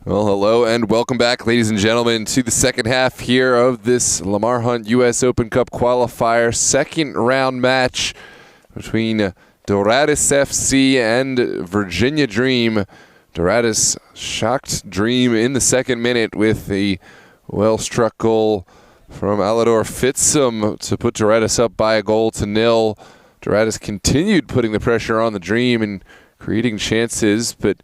Well, hello and welcome back, ladies and gentlemen, to the second half here of this Lamar Hunt U.S. Open Cup qualifier second round match between Doradus FC and Virginia Dream. Doradus shocked Dream in the second minute with a well-struck goal from Alador Fitsum to put Doradus up by a goal to nil. Doradus continued putting the pressure on the Dream and creating chances, but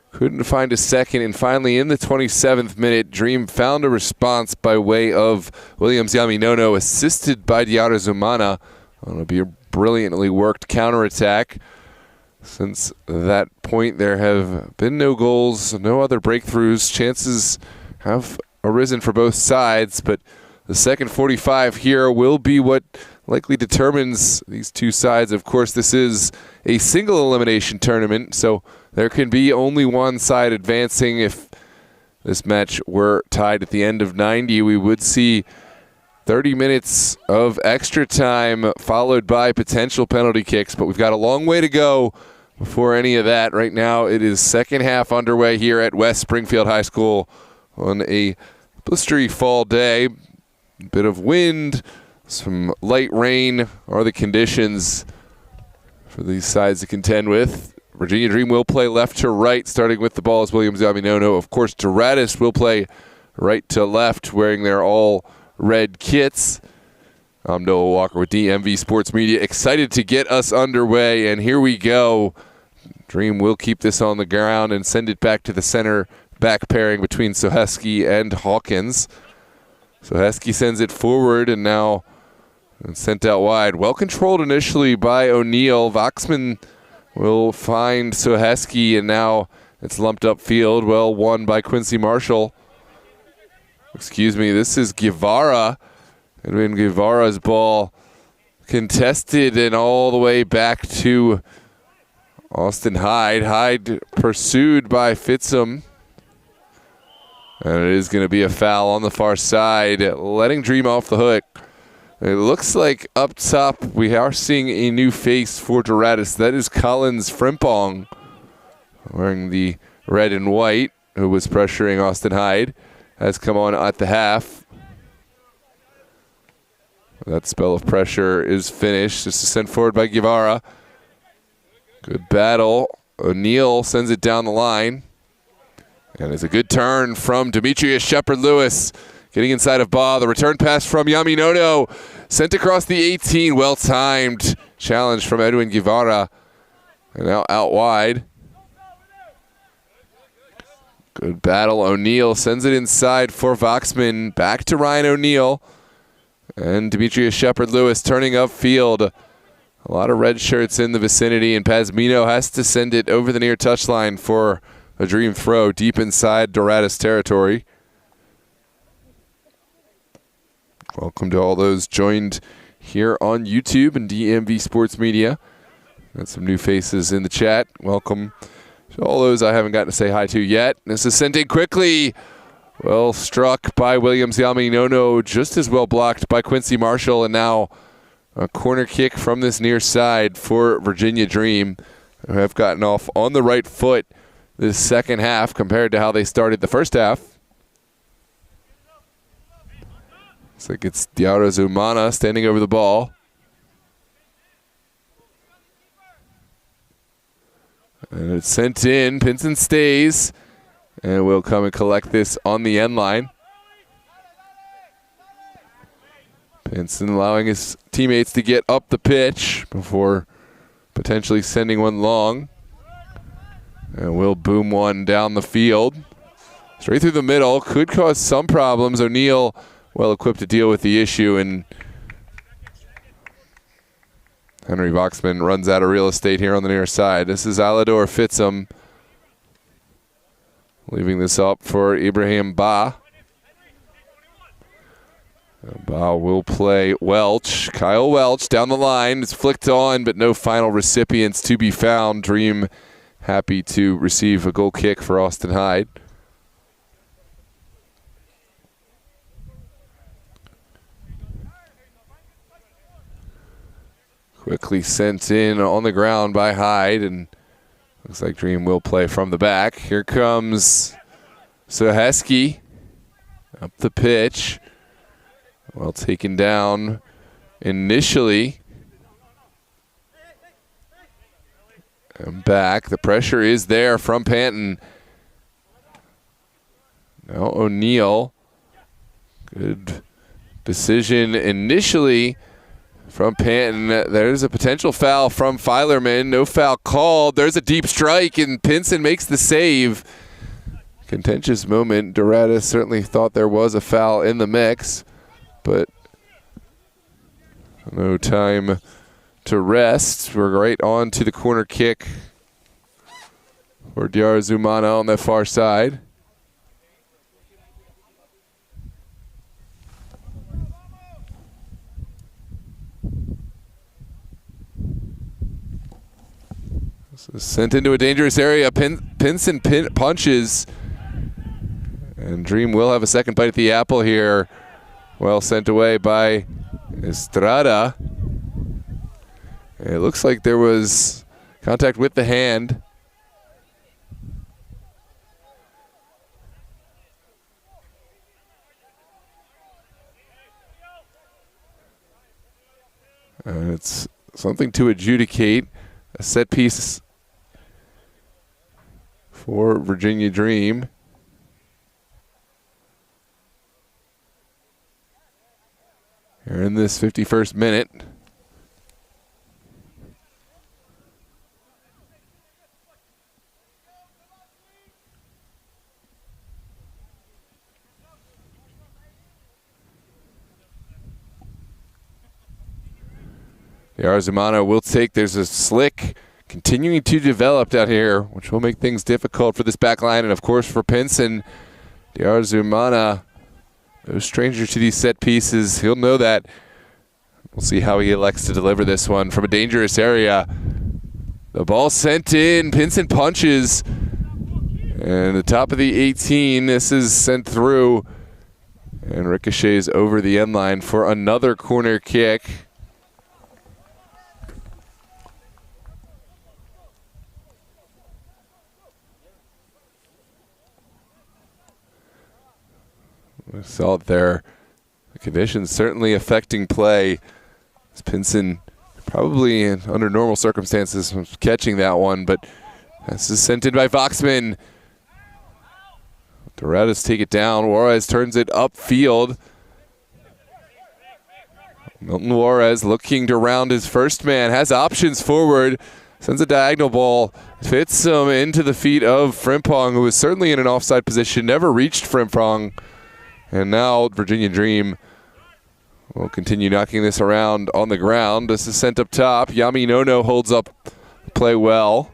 couldn't find a second, and finally in the 27th minute, Dream found a response by way of Williams Yaminono, assisted by Diara Zumana on a brilliantly worked counterattack. Since that point, there have been no goals, no other breakthroughs. Chances have arisen for both sides, but the second 45 here will be what likely determines these two sides. Of course, this is a single elimination tournament, so there can be only one side advancing. If this match were tied at the end of 90, we would see 30 minutes of extra time followed by potential penalty kicks, but we've got a long way to go before any of that. Right now, it is second half underway here at West Springfield High School on a blistery fall day. A bit of wind, some light rain are the conditions for these sides to contend with. Virginia Dream will play left to right, starting with the ball is Williams Yaminono. Of course, Doradus will play right to left, wearing their all-red kits. I'm Noah Walker with DMV Sports Media, excited to get us underway, and here we go. Dream will keep this on the ground and send it back to the center back pairing between Soheski and Hawkins. Soheski sends it forward and now sent out wide. Well controlled initially by O'Neill. Voxman will find Soheski, and now it's lumped upfield. Well won by Quincy Marshall. Excuse me, this is Guevara. Edwin Guevara's ball contested and all the way back to Austin Hyde. Hyde pursued by Fitsum. And it is going to be a foul on the far side, letting Dream off the hook. It looks like up top we are seeing a new face for Doradus. That is Collins Frimpong, wearing the red and white, who was pressuring Austin Hyde, has come on at the half. That spell of pressure is finished. This is sent forward by Guevara. Good battle. O'Neill sends it down the line. And it's a good turn from Demetrius Shepard-Lewis, getting inside of Ba. The return pass from Yaminono, sent across the 18. Well-timed challenge from Edwin Guevara. And now out wide. Good battle. O'Neill sends it inside for Voxman. Back to Ryan O'Neill. And Demetrius Shepard-Lewis turning upfield. A lot of red shirts in the vicinity, and Pazmino has to send it over the near touchline for a Dream throw deep inside Doradus territory. Welcome to all those joined here on YouTube and DMV Sports Media. Got some new faces in the chat. Welcome to all those I haven't gotten to say hi to yet. This is sent in quickly. Well struck by Williams Yaminono, just as well blocked by Quincy Marshall, and now a corner kick from this near side for Virginia Dream, who have gotten off on the right foot this second half compared to how they started the first half. Looks like it's Diara Zumana standing over the ball. And it's sent in. Pinson stays. And will come and collect this on the end line. Pinson allowing his teammates to get up the pitch before potentially sending one long. And will boom one down the field. Straight through the middle. Could cause some problems. O'Neill well equipped to deal with the issue, and Henry Voxman runs out of real estate here on the near side. This is Alador Fitsum leaving this up for Ibrahim Ba. Ba will play Welch. Kyle Welch down the line. It's flicked on, but no final recipients to be found. Dream happy to receive a goal kick for Austin Hyde. Quickly sent in on the ground by Hyde, and looks like Dream will play from the back. Here comes So Heskey up the pitch. Well taken down initially. And back. The pressure is there from Panton. Now O'Neal. Good decision initially from Panton. There's a potential foul from Filerman. No foul called. There's a deep strike, and Pinson makes the save. Contentious moment. Doradus certainly thought there was a foul in the mix, but no time to rest. We're right on to the corner kick for Diarra Zumana on the far side. So sent into a dangerous area. Pinson punches. And Dream will have a second bite at the apple here. Well sent away by Estrada. It looks like there was contact with the hand. And it's something to adjudicate. A set piece for Virginia Dream. Here in this 51st minute. Diarra Zumana will take. There's a slick continuing to develop down here, which will make things difficult for this back line. And, of course, for Pinson, Diarra Zumana, no stranger to these set pieces. He'll know that. We'll see how he elects to deliver this one from a dangerous area. The ball sent in. Pinson punches. And the top of the 18. This is sent through. And ricochets over the end line for another corner kick. We saw it there. The conditions certainly affecting play. Pinson probably under normal circumstances catching that one, but this is sent in by Voxman. Doradus take it down. Juarez turns it upfield. Milton Juarez looking to round his first man, has options forward, sends a diagonal ball, fits him into the feet of Frimpong, who was certainly in an offside position, never reached Frimpong. And now Virginia Dream will continue knocking this around on the ground. This is sent up top. Yami Nono holds up play well.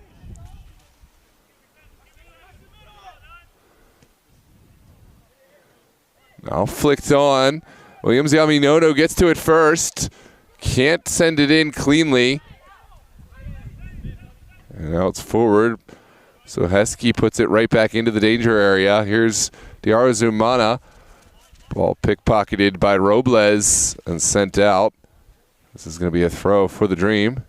Now flicked on. Williams Yami Nono gets to it first. Can't send it in cleanly. And now it's forward. So Heskey puts it right back into the danger area. Here's Diarra Zumana. Ball pickpocketed by Robles and sent out. This is going to be a throw for the Dream.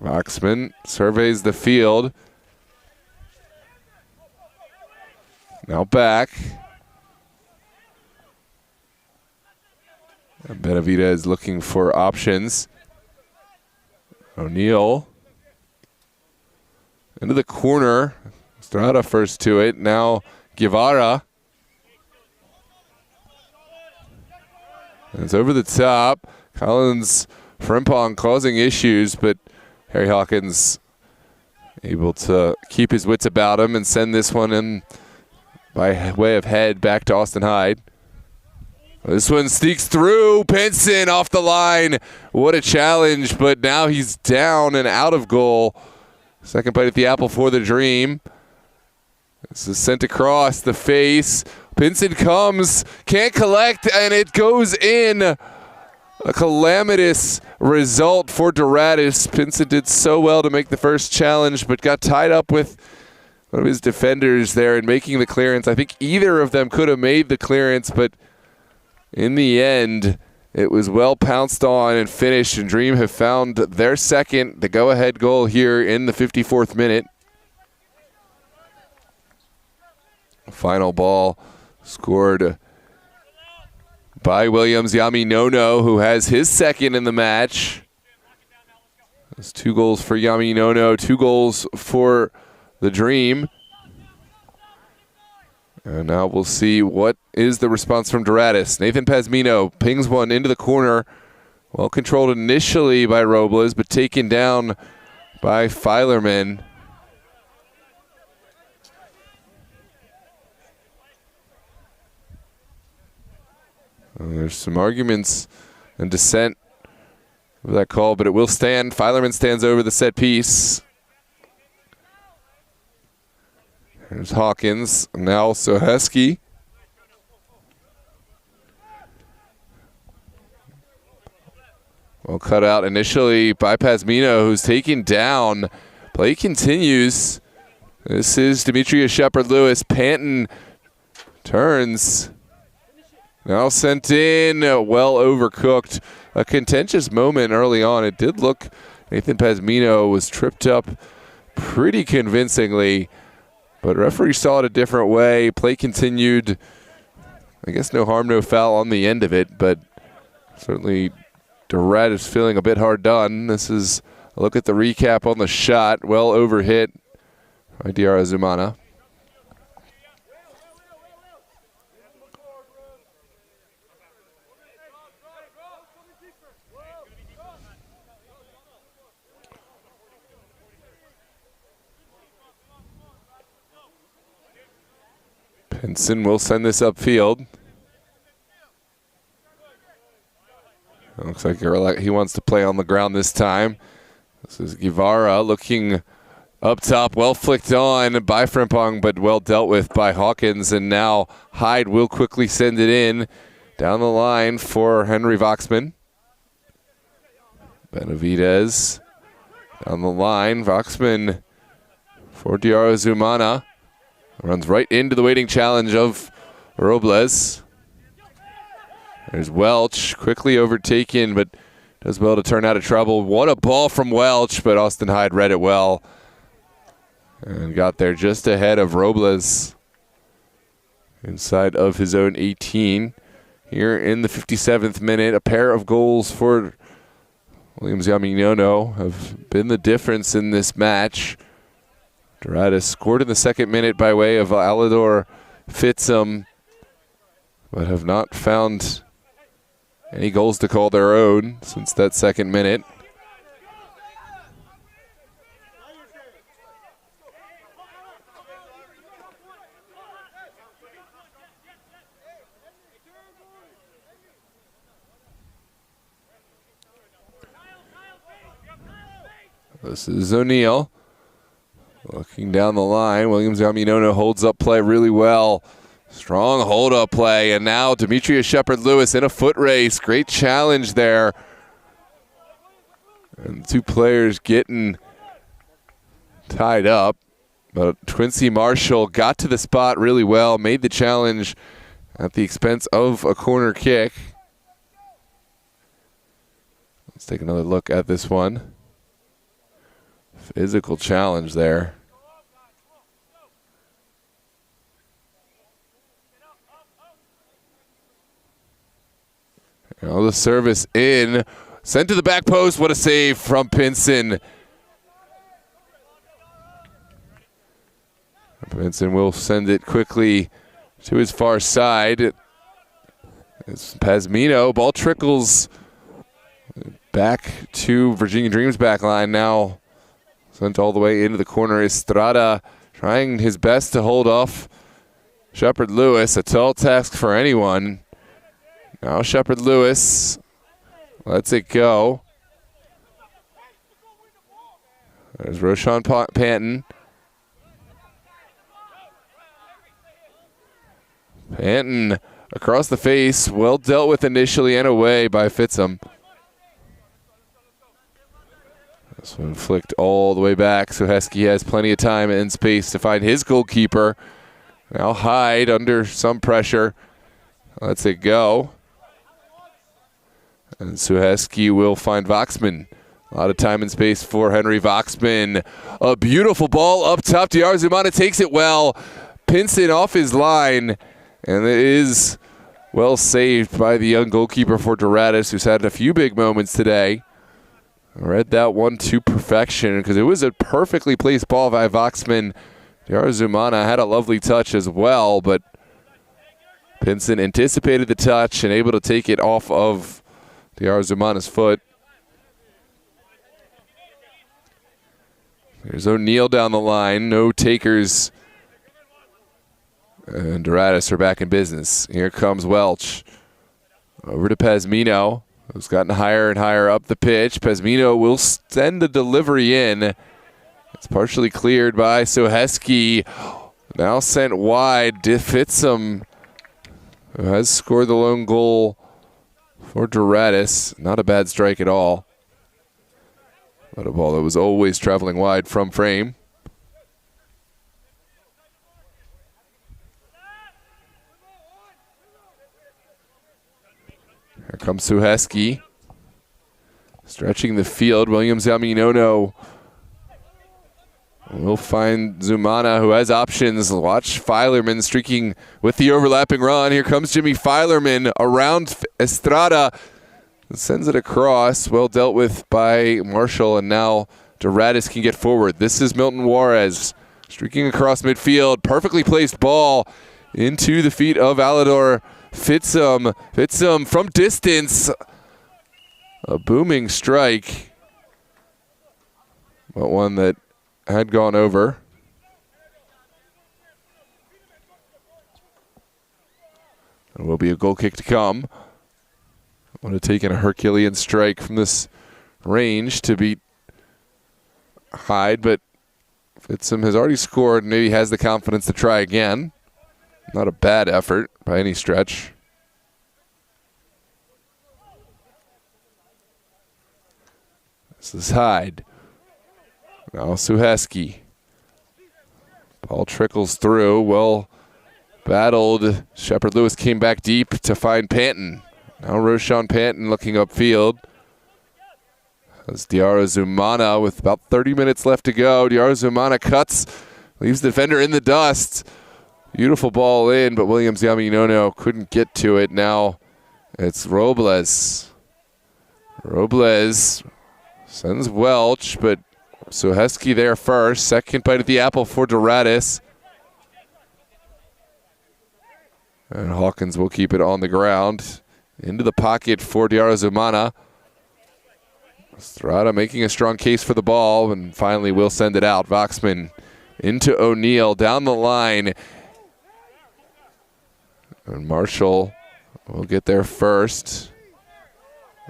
Voxman surveys the field. Now back. And Benavidez looking for options. O'Neal into the corner. Estrada first to it. Now Guevara. And it's over the top. Collins Frimpong causing issues, but Harry Hawkins able to keep his wits about him and send this one in by way of head back to Austin Hyde. This one sneaks through. Pinson off the line. What a challenge, but now he's down and out of goal. Second bite at the apple for the Dream. This is sent across the face. Pinson comes, can't collect, and it goes in. A calamitous result for Doradus. Pinson did so well to make the first challenge, but got tied up with one of his defenders there in making the clearance. I think either of them could have made the clearance, but in the end, it was well pounced on and finished, and Dream have found their second, the go-ahead goal here in the 54th minute. Final ball scored by Williams Yaminono, who has his second in the match. There's 2 goals for Yaminono, 2 goals for the Dream. And now we'll see what is the response from Doradus. Nathan Pazmino pings one into the corner. Well controlled initially by Robles, but taken down by Filerman. There's some arguments and dissent with that call, but it will stand. Filerman stands over the set piece. There's Hawkins, now Soheski. Well cut out initially by Pazmino, who's taken down. Play continues. This is Demetria Shepard-Lewis. Panton turns. Now sent in, well overcooked. A contentious moment early on. It did look, Nathan Pazmino was tripped up pretty convincingly, but referee saw it a different way. Play continued. I guess no harm, no foul on the end of it, but certainly Doradus is feeling a bit hard done. This is a look at the recap on the shot. Well overhit by Diarra Zumana. Pinson will send this upfield. Looks like he wants to play on the ground this time. This is Guevara looking up top, well flicked on by Frimpong, but well dealt with by Hawkins. And now Hyde will quickly send it in down the line for Henry Voxman. Benavidez down the line. Voxman for Diarra Zumana. Runs right into the waiting challenge of Robles. There's Welch, quickly overtaken, but does well to turn out of trouble. What a ball from Welch, but Austin Hyde read it well and got there just ahead of Robles inside of his own 18. Here in the 57th minute, a pair of goals for Williams Yaminono have been the difference in this match. Doradus scored in the 2nd minute by way of Alador Fitzum, but have not found any goals to call their own since that 2nd minute. This is O'Neal. Looking down the line, Williams Yaminono holds up play really well. Strong hold-up play, and now Demetria Shepard-Lewis in a foot race. Great challenge there. And 2 players getting tied up. But Quincy Marshall got to the spot really well, made the challenge at the expense of a corner kick. Let's take another look at this one. Physical challenge there. Now the service in. Sent to the back post. What a save from Pinson. Pinson will send it quickly to his far side. It's Pazmino. Ball trickles back to Virginia Dream's back line now. Sent all the way into the corner. Estrada trying his best to hold off Shepard-Lewis. A tall task for anyone. Now Shepard-Lewis lets it go. There's Roshan Panton. Panton across the face. Well dealt with initially and away by Fitzum. This one flicked all the way back, so Heskey has plenty of time and space to find his goalkeeper. Now Hyde under some pressure. Lets it go. And Suheski will find Voxman. A lot of time and space for Henry Voxman. A beautiful ball up top. Zumana takes it well. Pinson off his line. And it is well saved by the young goalkeeper for Doradus, who's had a few big moments today. I read that one to perfection because it was a perfectly placed ball by Voxman. Zumana had a lovely touch as well, but Pinson anticipated the touch and able to take it off of Zumana's foot. There's O'Neal down the line. No takers. And Doradus are back in business. Here comes Welch. Over to Pezmino, who's gotten higher and higher up the pitch. Pezmino will send the delivery in. It's partially cleared by Suheski. Now sent wide. Fitsum, who has scored the lone goal for Doradus. Not a bad strike at all. But a ball that was always traveling wide from frame. Here comes Suheski. Stretching the field. Williams Yaminono will find Zumana, who has options. Watch Filerman streaking with the overlapping run. Here comes Jimmy Filerman around Estrada. Sends it across. Well dealt with by Marshall, and now Doradus can get forward. This is Milton Juarez streaking across midfield. Perfectly placed ball into the feet of Alador Fitsum. Fitsum from distance. A booming strike, but one that had gone over. And will be a goal kick to come. Would have taken a Herculean strike from this range to beat Hyde, but Fitsum has already scored and maybe has the confidence to try again. Not a bad effort by any stretch. This is Hyde. Now Suheski. Ball trickles through. Well battled. Shepard Lewis came back deep to find Panton. Now Roshan Panton looking upfield. As Zumana with about 30 minutes left to go. Zumana cuts, leaves the defender in the dust. Beautiful ball in, but Williams Yaminono couldn't get to it. Now it's Robles. Robles sends Welch, but Suheski there first. Second bite at the apple for Doradus. And Hawkins will keep it on the ground. Into the pocket for Zumana. Estrada making a strong case for the ball, and finally will send it out. Voxman into O'Neal down the line. And Marshall will get there first.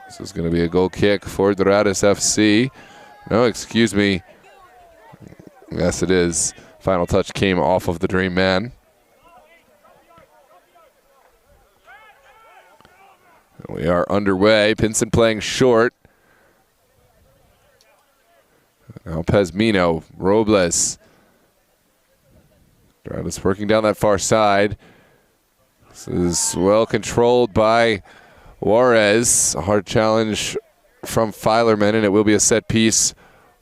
This is going to be a goal kick for Doradus FC. No, excuse me. Yes, it is. Final touch came off of the Dream Man. We are underway. Pinson playing short. Now Pezmino, Robles. Doradus working down that far side. This is well controlled by Juarez. A hard challenge from Filerman, and it will be a set piece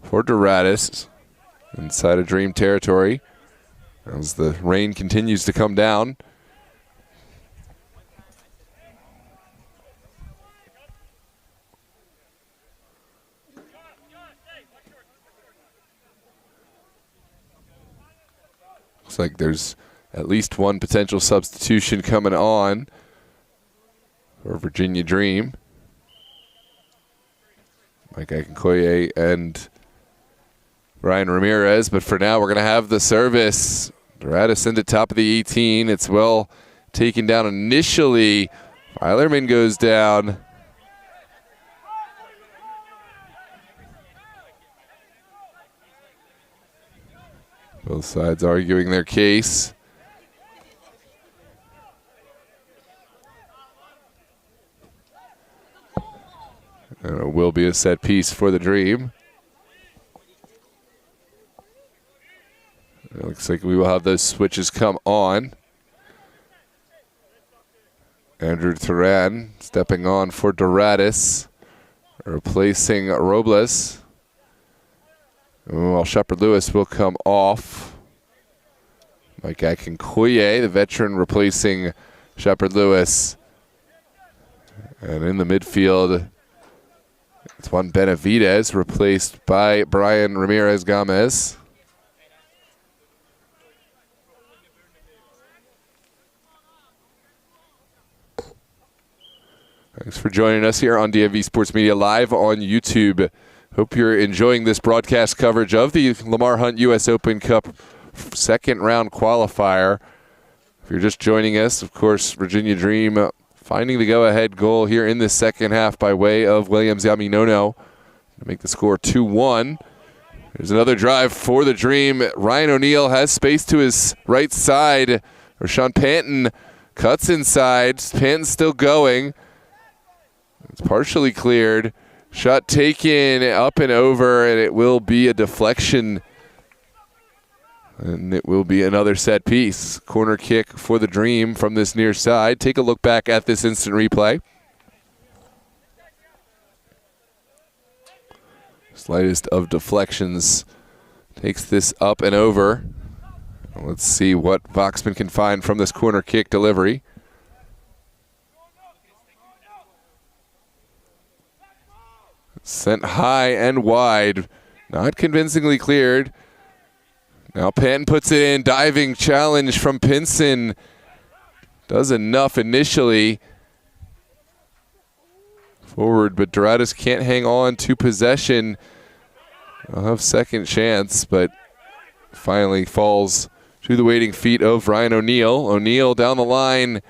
for Doradus inside of Dream territory as the rain continues to come down. Looks like there's at least one potential substitution coming on for Virginia Dream. Mike Akinkoye and Ryan Ramirez, but for now we're going to have the service. Doradus into top of the 18. It's well taken down initially. Filerman goes down. Both sides arguing their case. And it will be a set piece for the Dream. It looks like we will have those switches come on. Andrew Turan stepping on for Doradus, replacing Robles. While Shepard Lewis will come off. Mike Akinkoye, the veteran, replacing Shepard Lewis. And in the midfield, it's Juan Benavidez, replaced by Brian Ramirez Gomez. Thanks for joining us here on DMV Sports Media live on YouTube. Hope you're enjoying this broadcast coverage of the Lamar Hunt U.S. Open Cup second round qualifier. If you're just joining us, of course, Virginia Dream finding the go-ahead goal here in the second half by way of Williams Yaminono to make the score 2-1. There's another drive for the Dream. Ryan O'Neal has space to his right side. Rashawn Panton cuts inside. Panton's still going. It's partially cleared. Shot taken up and over, and it will be a deflection. And it will be another set piece. Corner kick for the Dream from this near side. Take a look back at this instant replay. Slightest of deflections takes this up and over. Let's see what Voxman can find from this corner kick delivery. Sent high and wide. Not convincingly cleared. Now Panton puts it in. Diving challenge from Pinson. Does enough initially. Forward, but Doradus can't hang on to possession. They'll have second chance, but finally falls to the waiting feet of Ryan O'Neal. O'Neal down the line.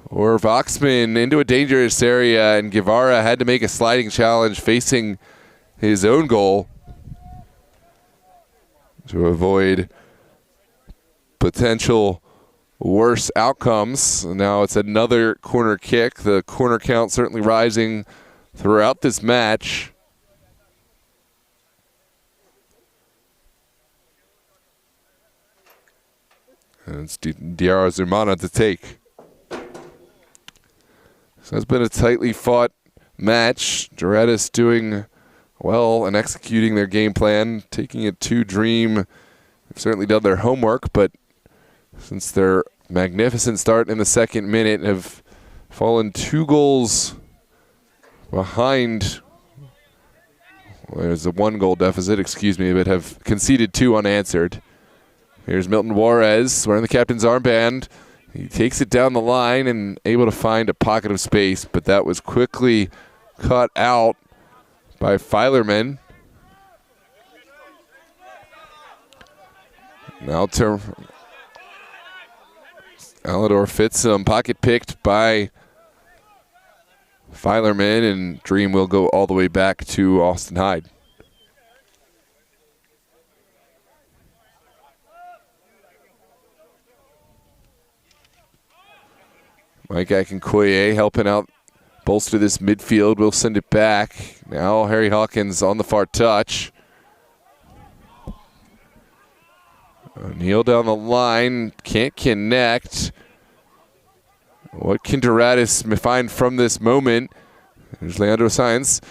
Or Voxman into a dangerous area, and Guevara had to make a sliding challenge facing his own goal to avoid potential worse outcomes. Now it's another corner kick. The corner count certainly rising throughout this match. And it's Diarra Zumana to take. So it's been a tightly fought match. Doradus doing well and executing their game plan, taking it to Dream. They've certainly done their homework, but since their magnificent start in the second minute, have fallen 2 goals behind. Well, there's a 1-goal deficit, but have conceded 2 unanswered. Here's Milton Juarez wearing the captain's armband. He takes it down the line and able to find a pocket of space, but that was quickly cut out by Filerman. Now to Alador Fitzum, pocket picked by Filerman, and Dream will go all the way back to Austin Hyde. Mike Akinkoye helping out bolster this midfield. We'll send it back. Now Harry Hawkins on the far touch. O'Neal down the line. Can't connect. What can Doradus find from this moment? There's Leandro Sainz.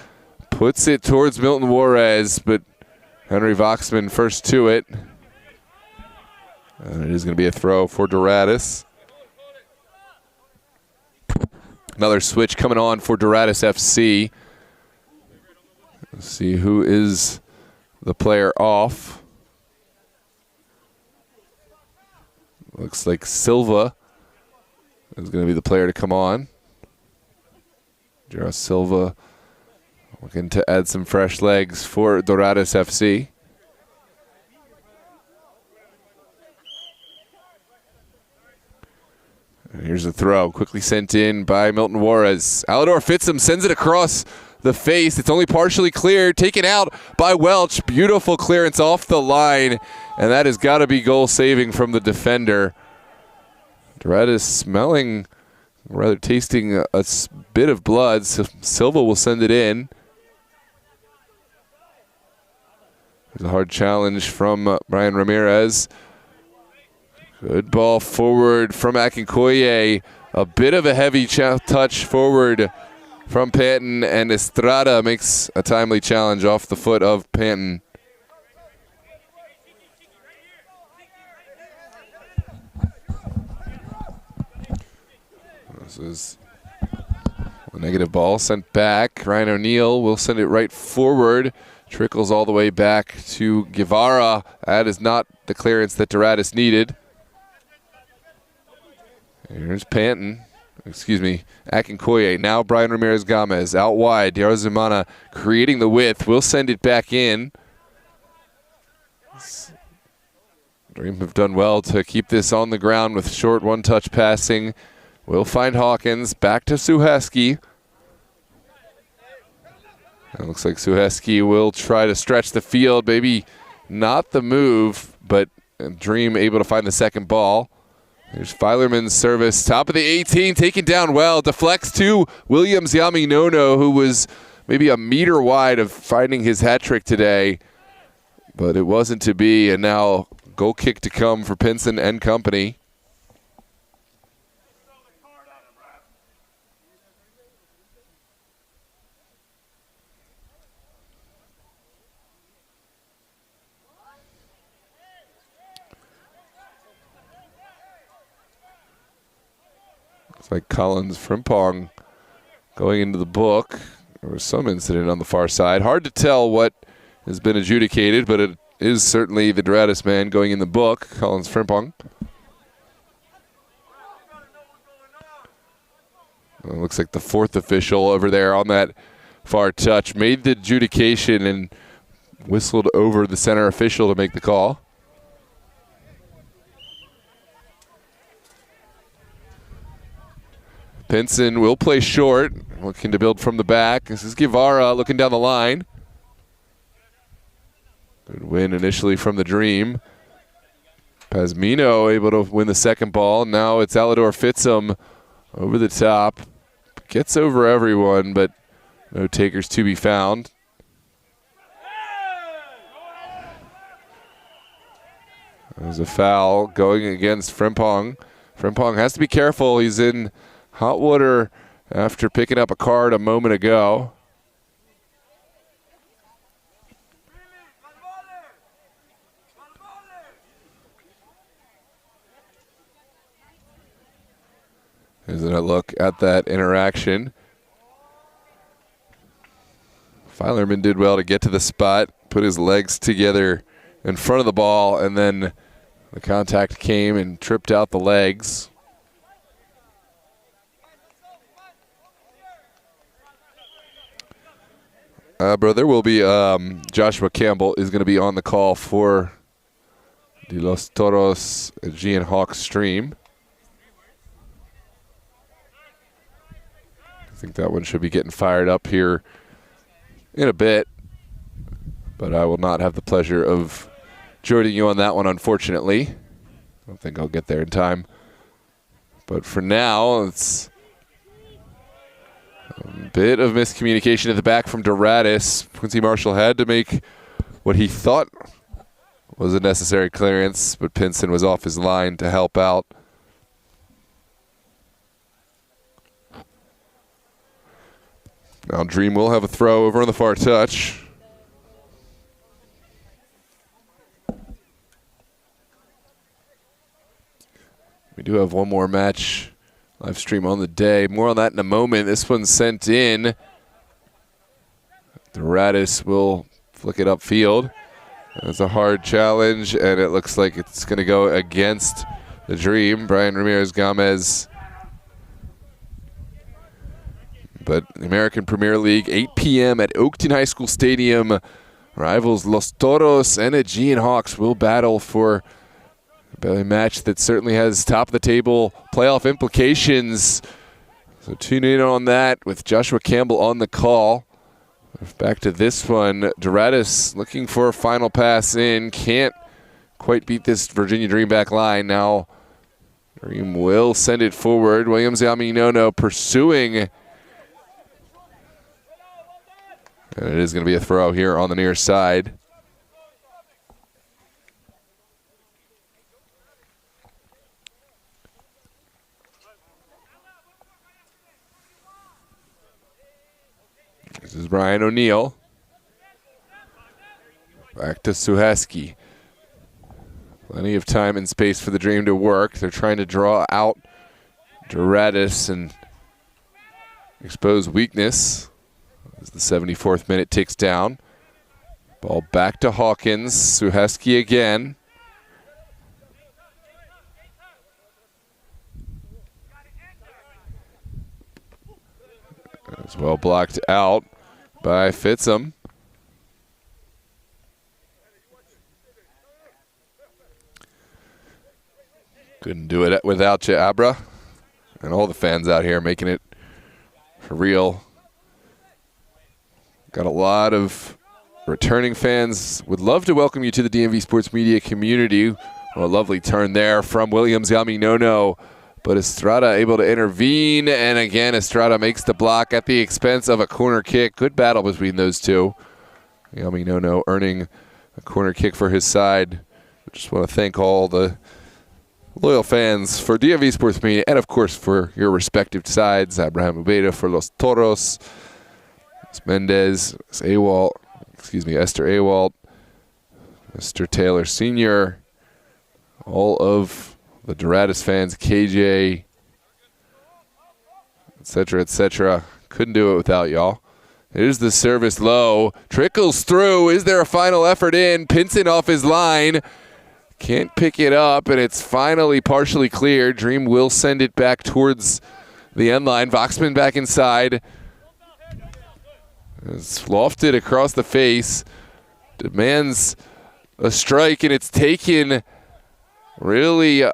Puts it towards Milton Juarez, but Henry Voxman first to it. And it is going to be a throw for Doradus. Another switch coming on for Doradus FC. Let's see who is the player off. Looks like Silva is going to be the player to come on. Jero Silva looking to add some fresh legs for Doradus FC. And here's the throw, quickly sent in by Milton Juarez. Alador Fitzum sends it across the face. It's only partially cleared, taken out by Welch. Beautiful clearance off the line, and that has got to be goal saving from the defender. Doradus smelling, rather tasting a bit of blood. So Silva will send it in. There's a hard challenge from Brian Ramirez. Good ball forward from Akinkoye. A bit of a heavy touch forward from Panton, and Estrada makes a timely challenge off the foot of Panton. This is a negative ball sent back. Ryan O'Neal will send it right forward. Trickles all the way back to Guevara. That is not the clearance that Doradus needed. Here's Panton. Excuse me, Akinkoye. Now Brian Ramirez-Gomez out wide. Diarzumana creating the width. Will send it back in. Dream have done well to keep this on the ground with short one-touch passing. We'll find Hawkins. Back to Suheski. It looks like Suheski will try to stretch the field. Maybe not the move, but Dream able to find the second ball. There's Filerman's service. Top of the 18, taken down well. Deflects to Williams Yaminono, who was maybe a meter wide of finding his hat trick today. But it wasn't to be, and now goal kick to come for Pinson and company. Looks like Collins Frimpong going into the book. There was some incident on the far side. Hard to tell what has been adjudicated, but it is certainly the Doradus man going in the book, Collins Frimpong. It looks like the fourth official over there on that far touch made the adjudication and whistled over the center official to make the call. Pinson will play short, looking to build from the back. This is Guevara looking down the line. Good win initially from the Dream. Pazmino able to win the second ball. Now it's Alador Fitzum over the top. Gets over everyone, but no takers to be found. There's a foul going against Frimpong. Frimpong has to be careful. He's in hot water after picking up a card a moment ago. Here's a look at that interaction. Filerman did well to get to the spot, put his legs together in front of the ball, and then the contact came and tripped out the legs. Bro, there will be Joshua Campbell is going to be on the call for the Los Toros G and Hawks stream. I think that one should be getting fired up here in a bit, but I will not have the pleasure of joining you on that one, unfortunately. I don't think I'll get there in time. But for now, it's a bit of miscommunication at the back from Doradus. Quincy Marshall had to make what he thought was a necessary clearance, but Pinson was off his line to help out. Now Dream will have a throw over on the far touch. We do have one more match live stream on the day. More on that in a moment. This one's sent in. Doradus will flick it upfield. That's a hard challenge, and it looks like it's going to go against the Dream. Brian Ramirez-Gomez. But the American Premier League, 8 p.m. at Oakton High School Stadium. Rivals Los Toros and the G and Hawks will battle for a match that certainly has top-of-the-table playoff implications. So tune in on that with Joshua Campbell on the call. Back to this one. Doradus looking for a final pass in. Can't quite beat this Virginia Dream back line. Now Dream will send it forward. Williams Yaminono pursuing. And it is going to be a throw here on the near side. This is Brian O'Neill. Back to Suheski. Plenty of time and space for the Dream to work. They're trying to draw out Doradus and expose weakness as the 74th minute ticks down. Ball back to Hawkins. Suheski again. As well blocked out by Fitzum. Couldn't do it without you, Abra. And all the fans out here making it for real. Got a lot of returning fans. Would love to welcome you to the DMV Sports Media community. Well, a lovely turn there from Williams Yaminono. But Estrada able to intervene. And again, Estrada makes the block at the expense of a corner kick. Good battle between those two. Yaminono earning a corner kick for his side. I just want to thank all the loyal fans for DMV Sports Media and, of course, for your respective sides. Abraham Ubeda for Los Toros. Mendez, Esther Awalt, Mr. Taylor Sr., all of the Doradus fans, KJ, etc., etc. Couldn't do it without y'all. Here's the service low. Trickles through. Is there a final effort in? Pinson off his line. Can't pick it up, and it's finally partially cleared. Dream will send it back towards the end line. Voxman back inside. It's lofted across the face. Demands a strike, and it's taken. Really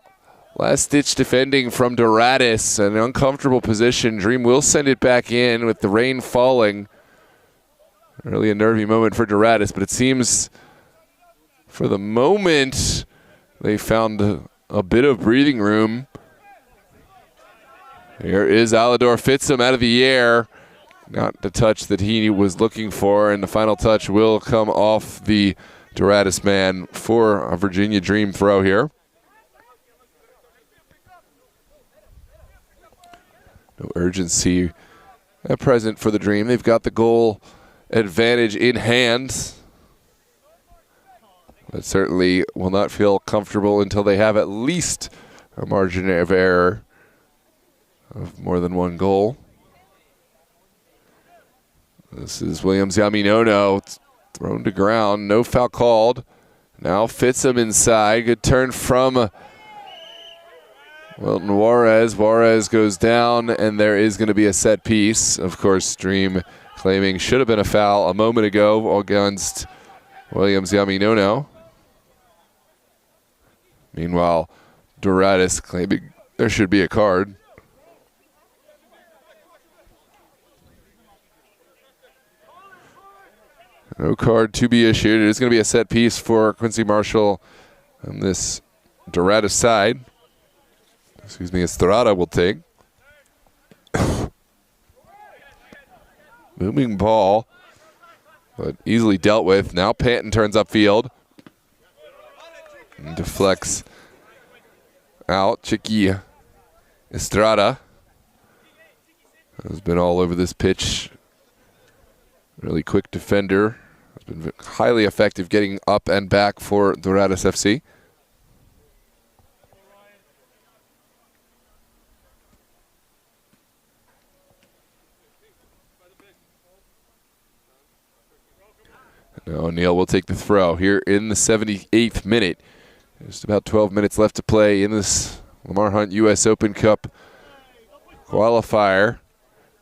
last-ditch defending from Doradus. An uncomfortable position. Dream will send it back in with the rain falling. Really a nervy moment for Doradus, but it seems for the moment they found a bit of breathing room. Here is Alador Fitzum out of the air. Not the touch that he was looking for, and the final touch will come off the Doradus man for a Virginia Dream throw here. No urgency at present for the Dream. They've got the goal advantage in hand, but certainly will not feel comfortable until they have at least a margin of error of more than one goal. This is Williams Yaminono. It's thrown to ground. No foul called. Now Fitzum inside. Good turn from Wilton Juarez. Juarez goes down, and there is going to be a set piece. Of course, Dream claiming should have been a foul a moment ago against Williams Yaminono. Meanwhile, Doradus claiming there should be a card. No card to be issued. It is going to be a set piece for Quincy Marshall on this Doradus side. Estrada will take. Moving ball, but easily dealt with. Now Panton turns upfield. And deflects out. Chiqui Estrada has been all over this pitch. Really quick defender. Has been highly effective getting up and back for Doradus FC. Now O'Neill will take the throw here in the 78th minute. Just about 12 minutes left to play in this Lamar Hunt U.S. Open Cup qualifier.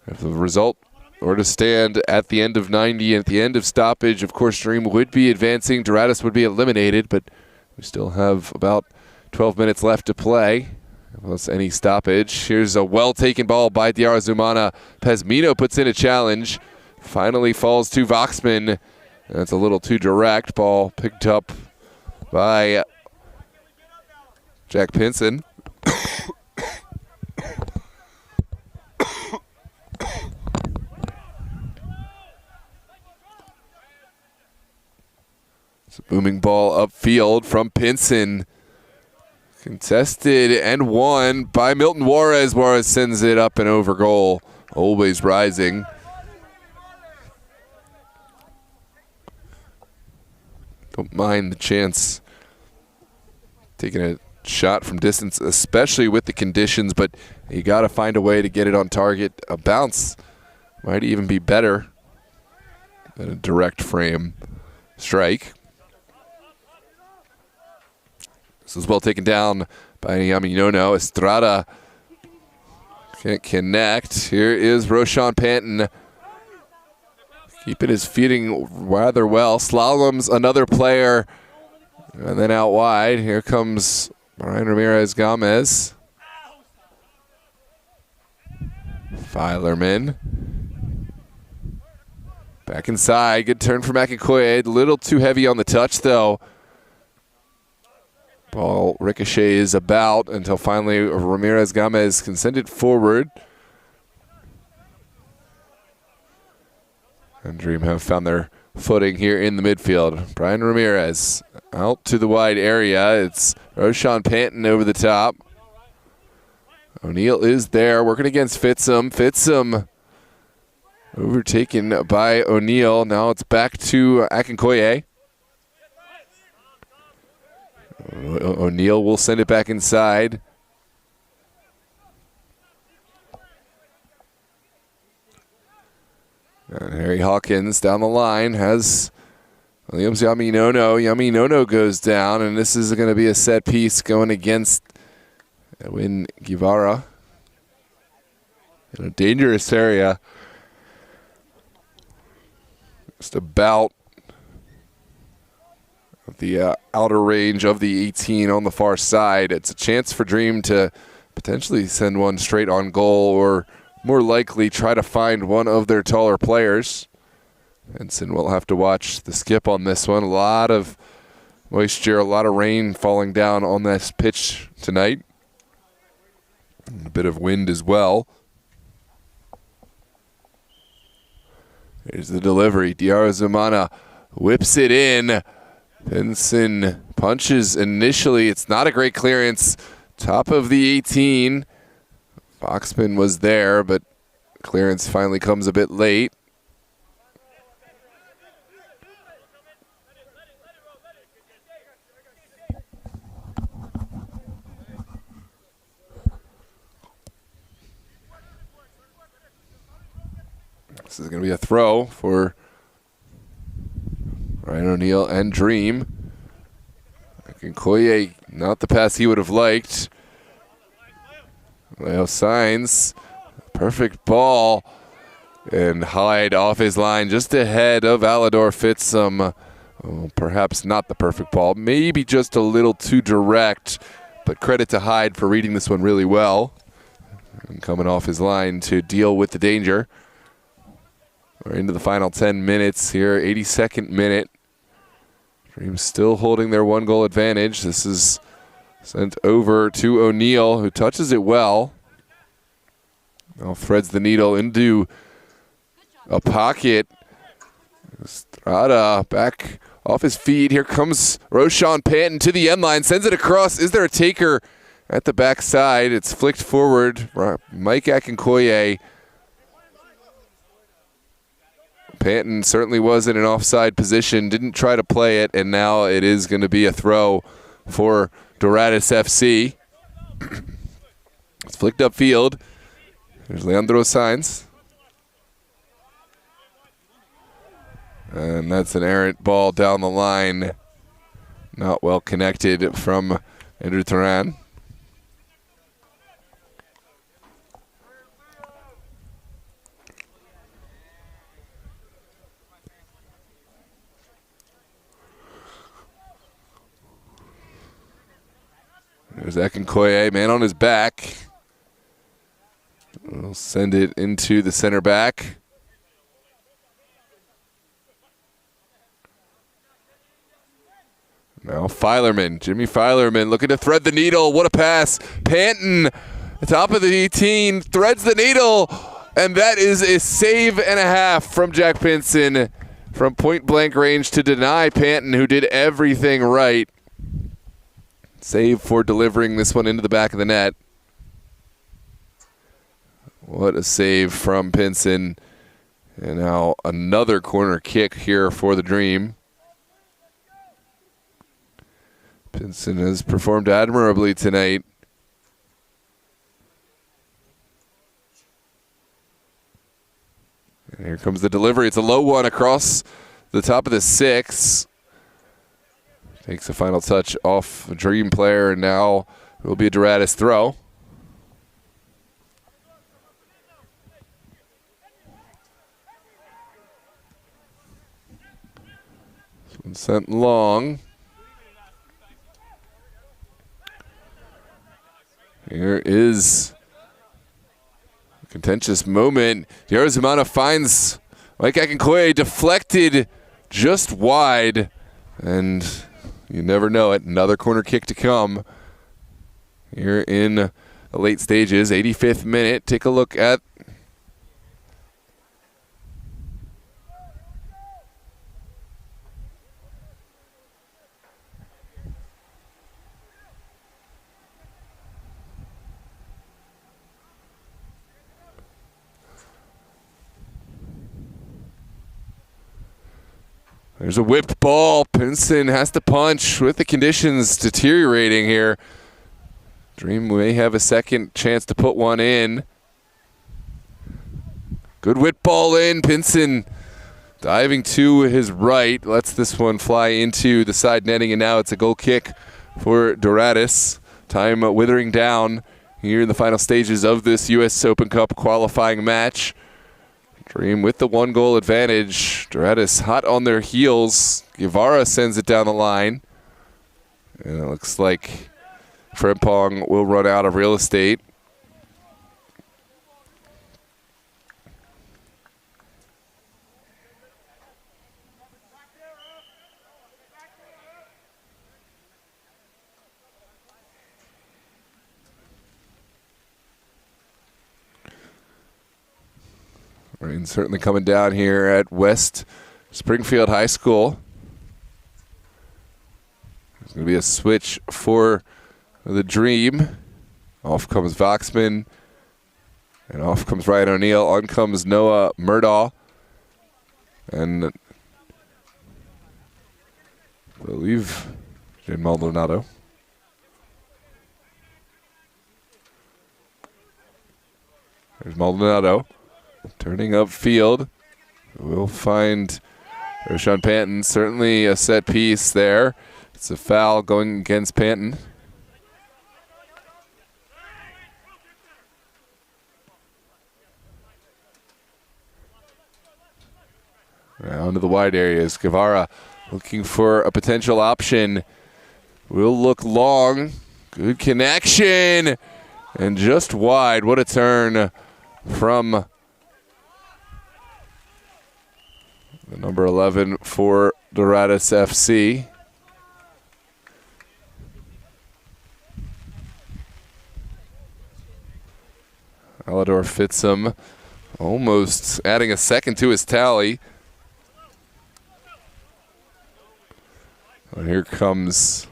If the result were to stand at the end of 90 and at the end of stoppage, of course, Dream would be advancing. Doradus would be eliminated, but we still have about 12 minutes left to play, unless any stoppage. Here's a well-taken ball by Diarra Zumana. Pesmino puts in a challenge. Finally falls to Voxman. That's a little too direct. Ball picked up by Jack Pinson. It's a booming ball upfield from Pinson. Contested and won by Milton Juarez. Juarez sends it up and over goal. Always rising. don't mind the chance taking a shot from distance, especially with the conditions, but you got to find a way to get it on target. A bounce might even be better than a direct frame strike. This is well taken down by Yaminono. Estrada can't connect. Here is Roshan Panton. Keeping his feeding rather well. Slaloms another player. And then out wide, here comes Brian Ramirez Gomez. Filerman. Back inside, good turn for Makinkoye. A little too heavy on the touch though. Ball ricochets about until finally Ramirez Gomez can send it forward. And Dream have found their footing here in the midfield. Brian Ramirez out to the wide area. It's Roshan Panton over the top. O'Neal is there, working against Fitsum. Fitsum overtaken by O'Neal. Now it's back to Akinkoye. O'Neal will send it back inside. And Harry Hawkins down the line has Williams Yaminono. Yaminono goes down, and this is going to be a set piece going against Edwin Guevara in a dangerous area. Just about the outer range of the 18 on the far side. It's a chance for Dream to potentially send one straight on goal, or more likely try to find one of their taller players. Benson will have to watch the skip on this one. A lot of moisture, a lot of rain falling down on this pitch tonight. And a bit of wind as well. Here's the delivery. Diarra Zumana whips it in. Benson punches initially. It's not a great clearance. Top of the 18. Foxman was there, but clearance finally comes a bit late. This is going to be a throw for Ryan O'Neal and Dream. Akinkoye, not the pass he would have liked. Leo Signs, perfect ball. And Hyde off his line just ahead of Alador Fitsum. Oh, perhaps not the perfect ball, maybe just a little too direct, but credit to Hyde for reading this one really well and coming off his line to deal with the danger. We're into the final 10 minutes here, 82nd minute. Dream still holding their one-goal advantage. This is sent over to O'Neal, who touches it well. Now threads the needle into a pocket. Estrada back off his feet. Here comes Roshan Panton to the end line, sends it across. Is there a taker at the backside? It's flicked forward. Mike Akinkoye. Panton certainly was in an offside position, didn't try to play it, and now it is going to be a throw for Doradus FC. It's flicked upfield. There's Leandro Sainz. And that's an errant ball down the line. Not well connected from Andrew Turan. There's Akinkoye, man on his back. We'll send it into the center back. Now Filerman, Jimmy Filerman looking to thread the needle. What a pass. Panton, the top of the 18, threads the needle. And that is a save and a half from Jack Pinson from point blank range to deny Panton, who did everything right. Save for delivering this one into the back of the net. What a save from Pinson. And now another corner kick here for the Dream. Pinson has performed admirably tonight. And here comes the delivery. It's a low one across the top of the 6. Takes the final touch off a Dream player, and now it will be a Doradus throw. This one sent long. Here is a contentious moment. Yarazumana finds Mike Akinkoye, deflected just wide, and you never know it. Another corner kick to come here in the late stages. 85th minute. Take a look at there's a whipped ball. Pinson has to punch with the conditions deteriorating here. Dream may have a second chance to put one in. Good whip ball in. Pinson diving to his right. Lets this one fly into the side netting, and now it's a goal kick for Doradus. Time withering down here in the final stages of this U.S. Open Cup qualifying match. Dream with the 1-goal advantage. Doradus hot on their heels. Guevara sends it down the line. And it looks like Frimpong will run out of real estate. Rain certainly coming down here at West Springfield High School. There's going to be a switch for the Dream. Off comes Voxman. And off comes Ryan O'Neill. On comes Noah Murdaugh. And I believe Jane Maldonado. There's Maldonado. Turning upfield. We'll find Roshan Panton. Certainly a set piece there. It's a foul going against Panton. Down to the wide areas. Guevara looking for a potential option. Will look long. Good connection. And just wide. What a turn from the number 11 for Doradus FC. Alador Fitzum almost adding a second to his tally. And here comes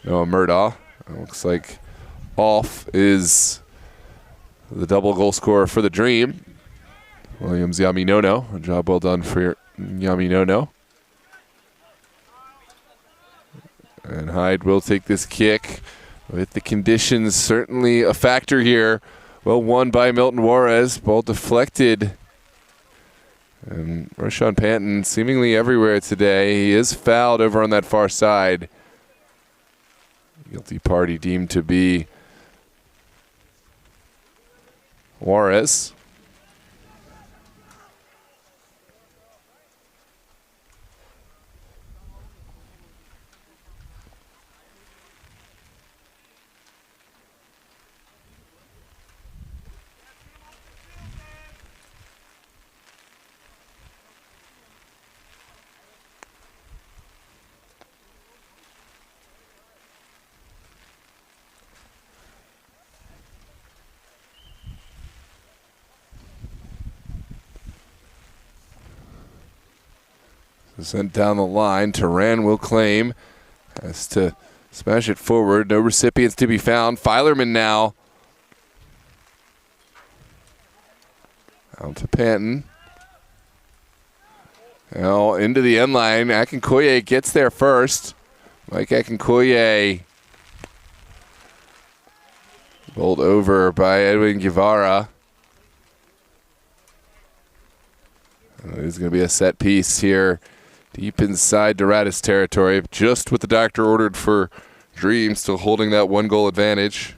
Noah Murdaugh. It looks like off is the double goal scorer for the Dream. Williams Yaminono. A job well done for Yaminono. And Hyde will take this kick with the conditions certainly a factor here. Well won by Milton Juarez. Ball deflected. And Roshan Panton seemingly everywhere today. He is fouled over on that far side. Guilty party deemed to be Juarez. Sent down the line. Turan will claim. Has to smash it forward. No recipients to be found. Filerman now. Out to Panton. Now into the end line. Akinkoye gets there first. Mike Akinkoye bowled over by Edwin Guevara. There's going to be a set piece here deep inside Doradus territory. Just what the doctor ordered for Dream, still holding that 1-goal advantage.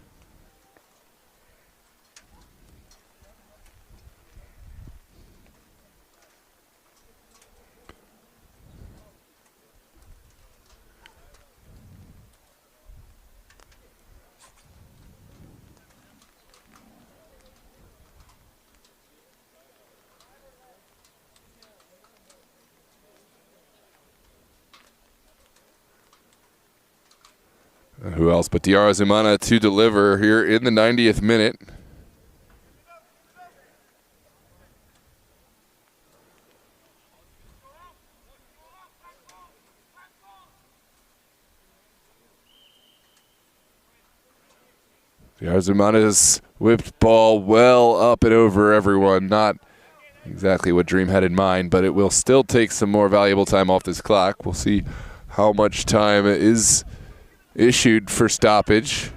Who else but Diarra Zumana to deliver here in the 90th minute. Diarra Zumana's whipped ball well up and over everyone. Not exactly what Dream had in mind, but it will still take some more valuable time off this clock. We'll see how much time is issued for stoppage.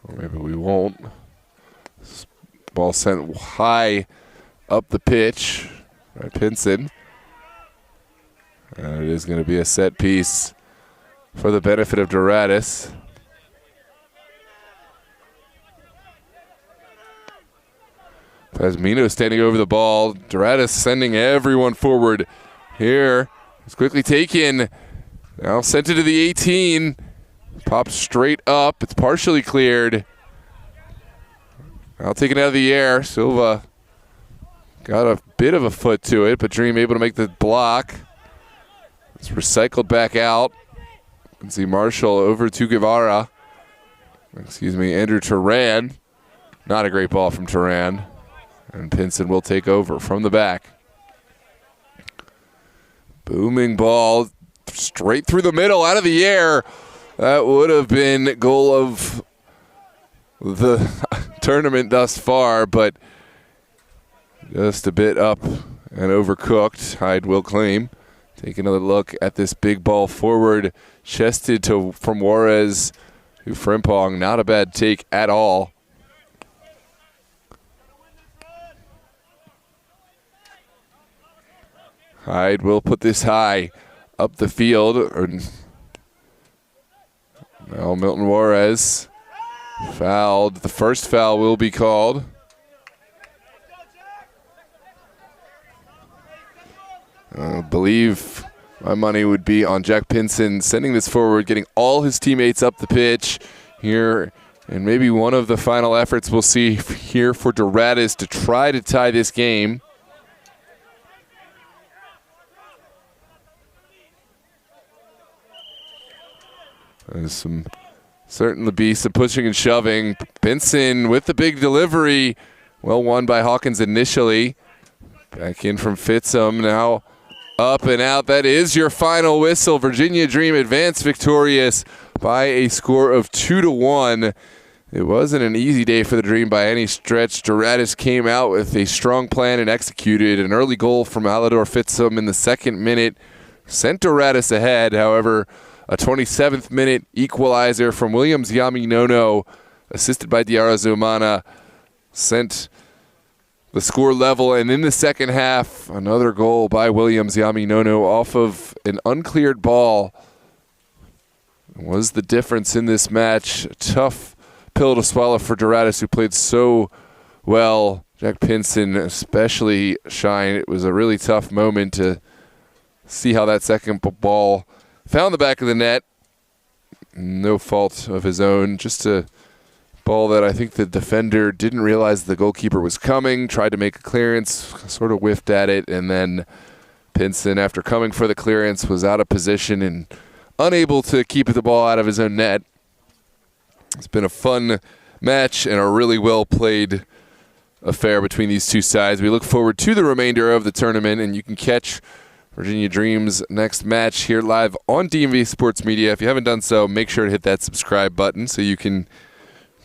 Or maybe we won't. Ball sent high up the pitch by Pinson. And it is going to be a set piece for the benefit of Doradus. Pazmino standing over the ball. Doradus sending everyone forward here. It's quickly taken. Now sent it to the 18. Pops straight up. It's partially cleared. Now taken out of the air. Silva got a bit of a foot to it, but Dream able to make the block. It's recycled back out. You can see Marshall over to Guevara. Andrew Turan. Not a great ball from Turan. And Pinson will take over from the back. Booming ball straight through the middle, out of the air. That would have been goal of the tournament thus far, but just a bit up and overcooked, Hyde will claim. Take another look at this big ball forward, chested from Juarez to Frimpong. Not a bad take at all. Hyde will put this high up the field. Now Milton Juarez fouled. The first foul will be called. I believe my money would be on Jack Pinson sending this forward, getting all his teammates up the pitch here, and maybe one of the final efforts we'll see here for Doradus to try to tie this game. There's certainly be some pushing and shoving. Pinson with the big delivery. Well won by Hawkins initially. Back in from Fitsum. Now up and out. That is your final whistle. Virginia Dream advanced victorious by a score of 2-1. It wasn't an easy day for the Dream by any stretch. Doradus came out with a strong plan and executed. An early goal from Alador Fitsum in the 2nd minute sent Doradus ahead. However, a 27th minute equalizer from Williams Yami Nono, assisted by Diarra Zumana, sent the score level. And in the second half, another goal by Williams Yami Nono off of an uncleared ball was the difference in this match. A tough pill to swallow for Doradus, who played so well. Jack Pinson especially shined. It was a really tough moment to see how that second ball found the back of the net. No fault of his own. Just a ball that I think the defender didn't realize the goalkeeper was coming, tried to make a clearance, sort of whiffed at it, and then Pinson, after coming for the clearance, was out of position and unable to keep the ball out of his own net. It's been a fun match and a really well-played affair between these two sides. We look forward to the remainder of the tournament, and you can catch Virginia Dream's next match here live on DMV Sports Media. If you haven't done so, make sure to hit that subscribe button so you can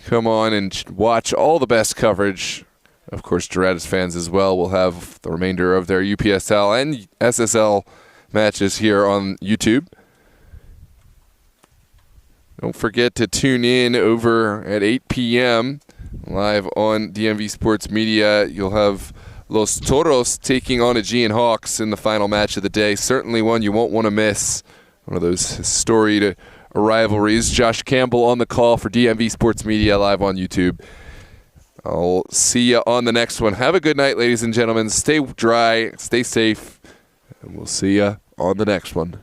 come on and watch all the best coverage. Of course, Doradus fans as well will have the remainder of their UPSL and SSL matches here on YouTube. Don't forget to tune in over at 8 p.m. live on DMV Sports Media. You'll have Los Toros taking on Aegean Hawks in the final match of the day. Certainly one you won't want to miss. One of those storied rivalries. Josh Campbell on the call for DMV Sports Media live on YouTube. I'll see you on the next one. Have a good night, ladies and gentlemen. Stay dry, stay safe, and we'll see you on the next one.